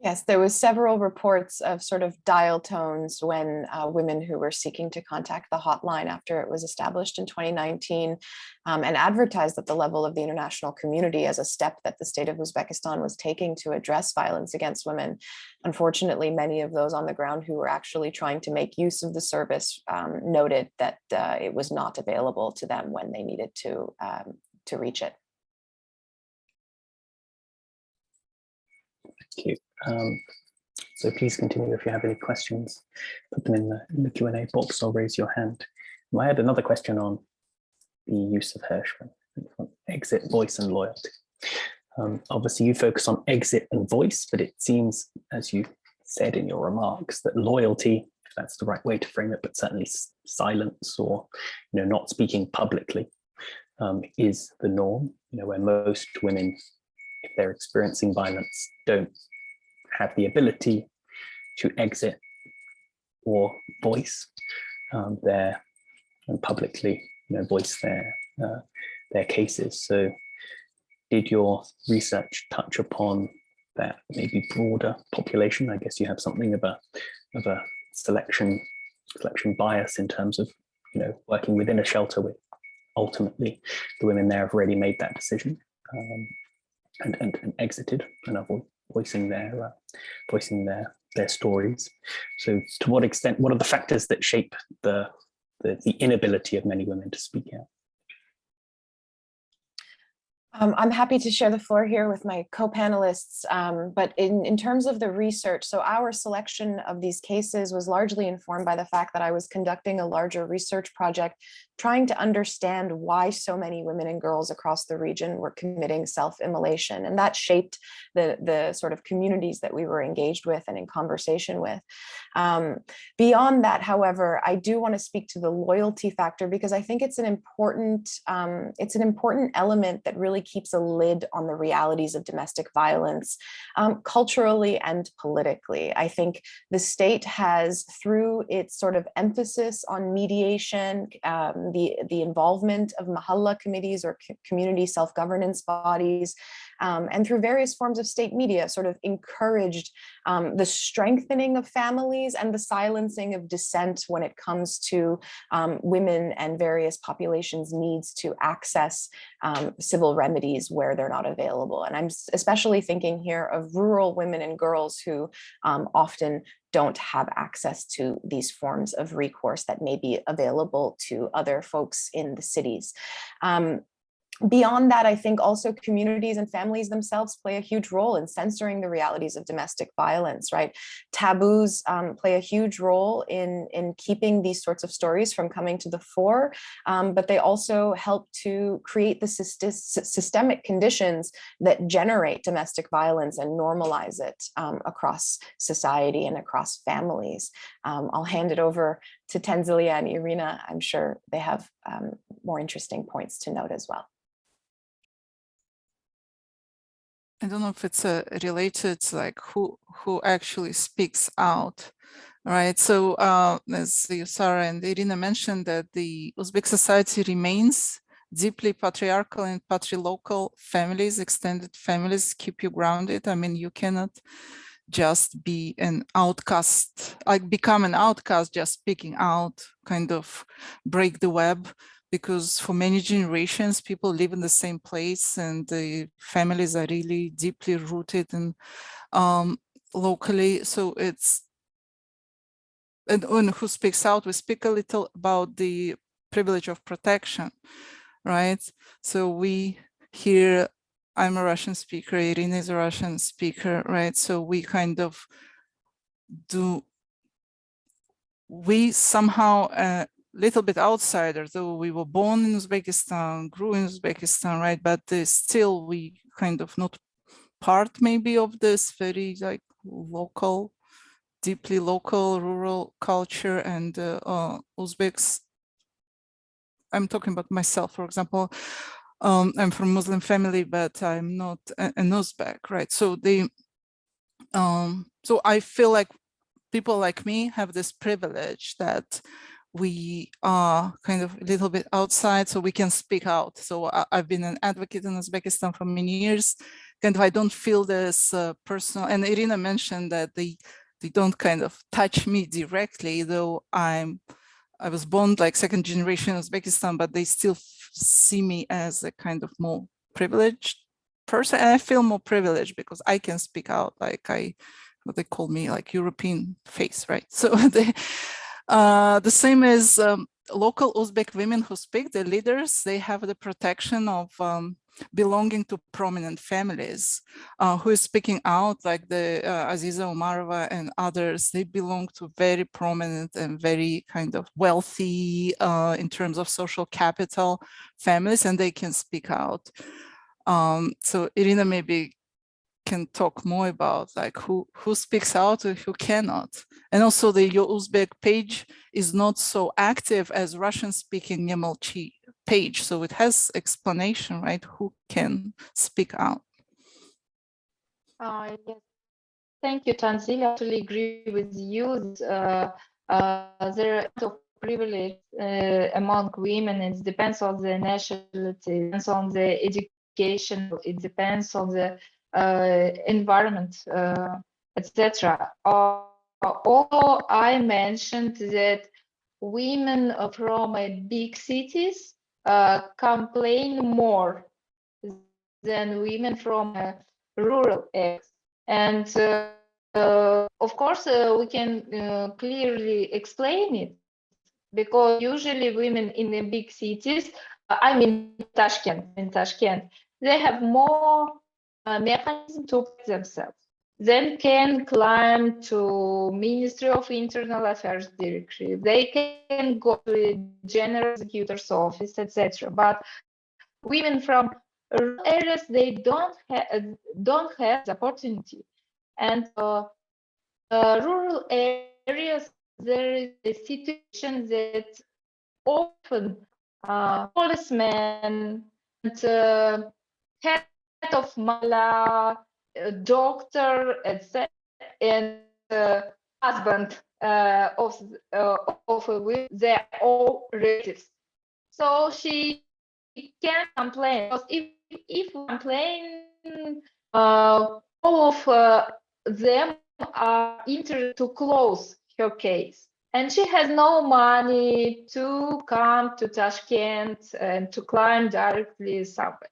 Yes, there was several reports of sort of dial tones when women who were seeking to contact the hotline after it was established in 2019 and advertised at the level of the international community as a step that the state of Uzbekistan was taking to address violence against women. Unfortunately, many of those on the ground who were actually trying to make use of the service noted that it was not available to them when they needed to reach it. Thank you. So please continue if you have any questions. Put them in the Q&A box or raise your hand. I had another question on the use of Hirschman, exit, voice, and loyalty. Obviously, you focus on exit and voice, but it seems, as you said in your remarks, that loyalty, if that's the right way to frame it, but certainly silence or not speaking publicly is the norm. Where most women, if they're experiencing violence, don't have the ability to exit or voice and publicly voice their cases. So did your research touch upon that maybe broader population? I guess you have something of a selection bias in terms of working within a shelter with ultimately the women there have already made that decision and exited and are voicing their stories. So to what extent, what are the factors that shape the inability of many women to speak out? I'm happy to share the floor here with my co-panelists, but in terms of the research, so our selection of these cases was largely informed by the fact that I was conducting a larger research project trying to understand why so many women and girls across the region were committing self-immolation, and that shaped the sort of communities that we were engaged with and in conversation with. Beyond that, however, I do want to speak to the loyalty factor because I think it's an important element that really really keeps a lid on the realities of domestic violence, culturally and politically. I think the state has, through its sort of emphasis on mediation, the involvement of mahalla committees or community self-governance bodies, and through various forms of state media, sort of encouraged the strengthening of families and the silencing of dissent when it comes to women and various populations' needs to access civil remedies where they're not available. And I'm especially thinking here of rural women and girls who often don't have access to these forms of recourse that may be available to other folks in the cities. Beyond that, I think also communities and families themselves play a huge role in censoring the realities of domestic violence, right? Taboos play a huge role in keeping these sorts of stories from coming to the fore, but they also help to create the systemic conditions that generate domestic violence and normalize it across society and across families. I'll hand it over to Tanzilya and Irina. I'm sure they have more interesting points to note as well. I don't know if it's related to like who actually speaks out, right? So as Sara and Irina mentioned, that the Uzbek society remains deeply patriarchal and patrilocal. Families, extended families keep you grounded. I mean, you cannot just be an outcast, like become an outcast just speaking out, kind of break the web. Because for many generations, people live in the same place and the families are really deeply rooted and locally. So it's, and when who speaks out, we speak a little about the privilege of protection, right? So we here, I'm a Russian speaker, Irina is a Russian speaker, right? So we kind of do, we somehow, little bit outsider, though we were born in Uzbekistan, grew in Uzbekistan, right? But still we kind of not part maybe of this very like local, deeply local rural culture. And Uzbeks, I'm talking about myself, for example, I'm from Muslim family, but I'm not an Uzbek, right? So so I feel like people like me have this privilege that we are kind of a little bit outside, so we can speak out. So I've been an advocate in Uzbekistan for many years. Kind of, I don't feel this personal, and Irina mentioned that they don't kind of touch me directly, though I was born like second generation Uzbekistan, but they still see me as a kind of more privileged person. And I feel more privileged because I can speak out, like what they call me, like European face, right? So the same as local Uzbek women who speak, the leaders, they have the protection of belonging to prominent families. Who is speaking out, like the Aziza Umarova and others, they belong to very prominent and very kind of wealthy in terms of social capital families, and they can speak out. So Irina maybe can talk more about like who speaks out and who cannot. And also the Your Uzbek page is not so active as Russian-speaking Yamalchi page. So it has explanation, right? Who can speak out. Yes. Thank you, Tanzilya. I actually agree with you. There are of privilege among women. It depends on the nationality, it depends on the education, it depends on the environment, etc. Although I mentioned that women from big cities complain more than women from rural areas. And of course, we can clearly explain it, because usually women in the big cities, I mean Tashkent, they have more mechanism to protect themselves. Then can climb to Ministry of Internal Affairs directory. They can go to the General Executor's office, etc. But women from rural areas, they don't have the opportunity. And rural areas, there is a situation that often policemen and head of Mala, doctor, etc., and husband of a woman, they're all relatives. So she can complain, because if we complain, all of them are interested to close her case. And she has no money to come to Tashkent and to climb directly somewhere.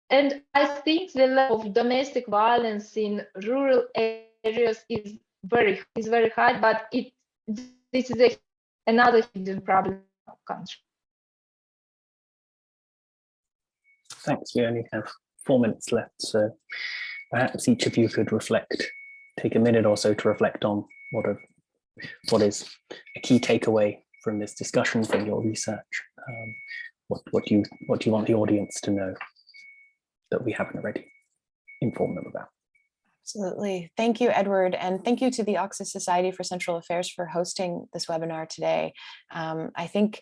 And I think the level of domestic violence in rural areas is very high, but this is another hidden problem in our country. Thanks. We only have 4 minutes left, so perhaps each of you could reflect, take a minute or so to reflect on what is a key takeaway from this discussion, from your research. What do you want the audience to know that we haven't already informed them about? Absolutely. Thank you, Edward. And thank you to the Oxus Society for Central Affairs for hosting this webinar today. I think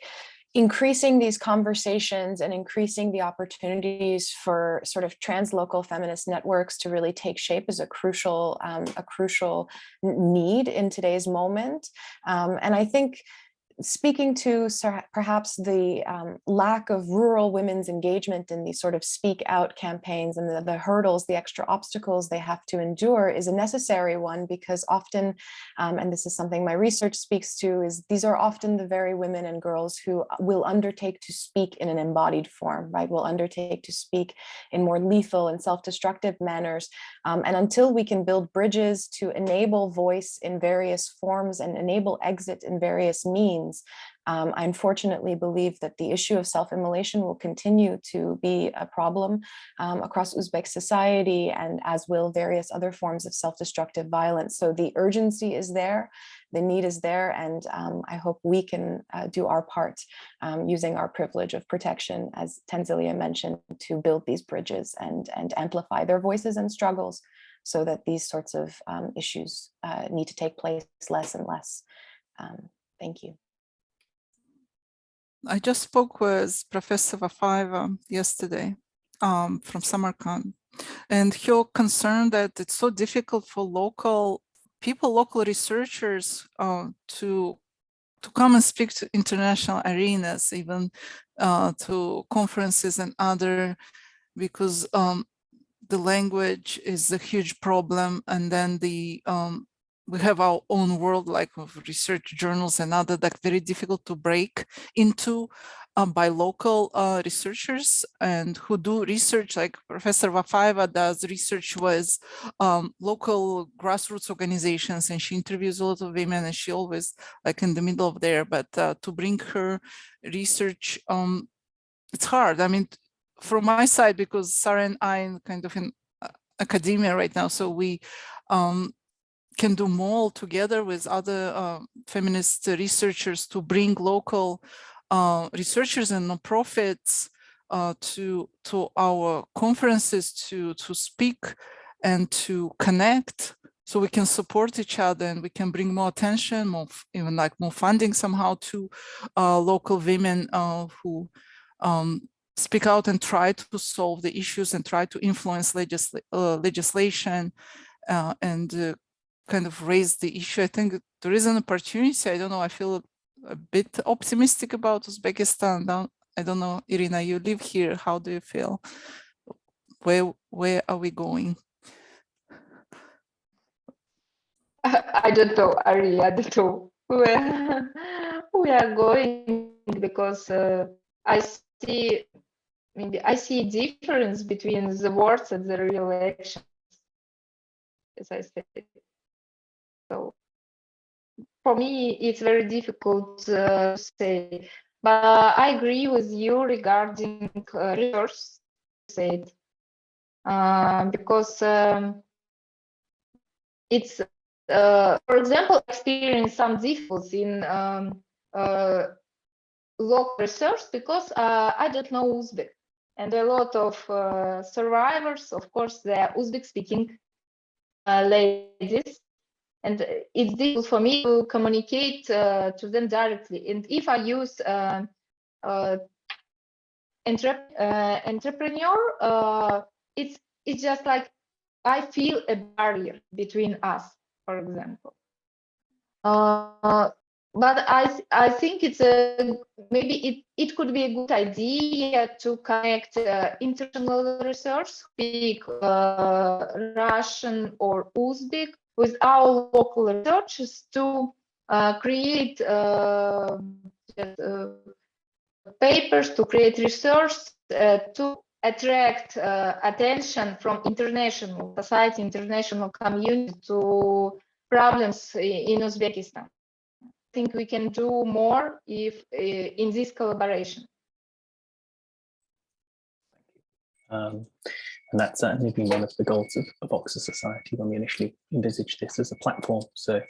increasing these conversations and increasing the opportunities for sort of translocal feminist networks to really take shape is a crucial need in today's moment. And I think speaking to perhaps the lack of rural women's engagement in these sort of speak out campaigns and the hurdles, the extra obstacles they have to endure is a necessary one, because often, and this is something my research speaks to, is these are often the very women and girls who will undertake to speak in an embodied form, right? Will undertake to speak in more lethal and self-destructive manners. And until we can build bridges to enable voice in various forms and enable exit in various means, I unfortunately believe that the issue of self-immolation will continue to be a problem across Uzbek society, and as will various other forms of self-destructive violence. So the urgency is there, the need is there, and I hope we can do our part using our privilege of protection, as Tanzilya mentioned, to build these bridges and amplify their voices and struggles, so that these sorts of issues need to take place less and less. Thank you. I just spoke with Professor Vafayeva yesterday from Samarkand, and her concern that it's so difficult for local researchers to come and speak to international arenas, even to conferences and other, because the language is a huge problem, and then we have our own world, like of research journals and other, that very difficult to break into by local researchers and who do research, like Professor Vafayeva does research with local grassroots organizations, and she interviews a lot of women, and she always like in the middle of there, but to bring her research, it's hard. I mean, from my side, because Sara and I kind of in academia right now, so we can do more together with other feminist researchers to bring local researchers and nonprofits to our conferences to speak and to connect, so we can support each other and we can bring more attention, more even like more funding somehow to local women who speak out and try to solve the issues and try to influence legislation and kind of raise the issue. I think there is an opportunity. I don't know, I feel a bit optimistic about Uzbekistan. I don't know, Irina, you live here. How do you feel? Where are we going? I don't know, Ari, I don't know where we are going, because I see a difference between the words and the real actions, as I said. So for me, it's very difficult to say, but I agree with you regarding resource, said, because it's, for example, experience some difficulty in local research, because I don't know Uzbek, and a lot of survivors, of course, they're Uzbek-speaking ladies, and it's difficult for me to communicate to them directly. And if I use entrepreneur, it's just like I feel a barrier between us, for example. But I think it's maybe it could be a good idea to connect international research, speak Russian or Uzbek, with our local researchers to create papers, to create research, to attract attention from international society, international community to problems in Uzbekistan. I think we can do more if in this collaboration. And that's certainly been one of the goals of Oxus Society when we initially envisaged this as a platform. So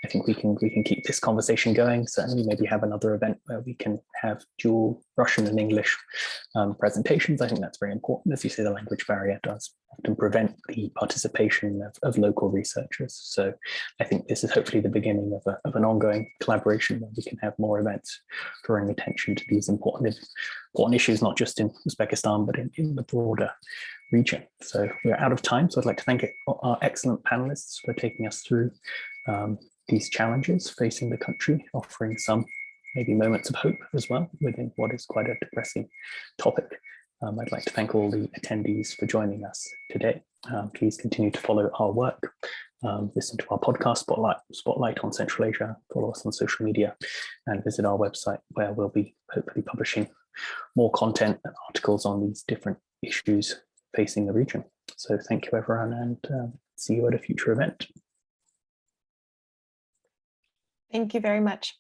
I think we can keep this conversation going. Certainly, maybe have another event where we can have dual Russian and English presentations. I think that's very important. As you say, the language barrier does often prevent the participation of local researchers. So I think this is hopefully the beginning of an ongoing collaboration where we can have more events drawing attention to these important issues, not just in Uzbekistan, but in the broader region. So we're out of time. So I'd like to thank our excellent panelists for taking us through these challenges facing the country, offering some maybe moments of hope as well within what is quite a depressing topic. I'd like to thank all the attendees for joining us today. Please continue to follow our work. Listen to our podcast, Spotlight on Central Asia, follow us on social media, and visit our website where we'll be hopefully publishing more content and articles on these different issues facing the region. So thank you everyone, and see you at a future event. Thank you very much.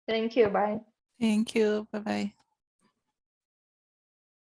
Thank you. Bye. Thank you. Bye-bye.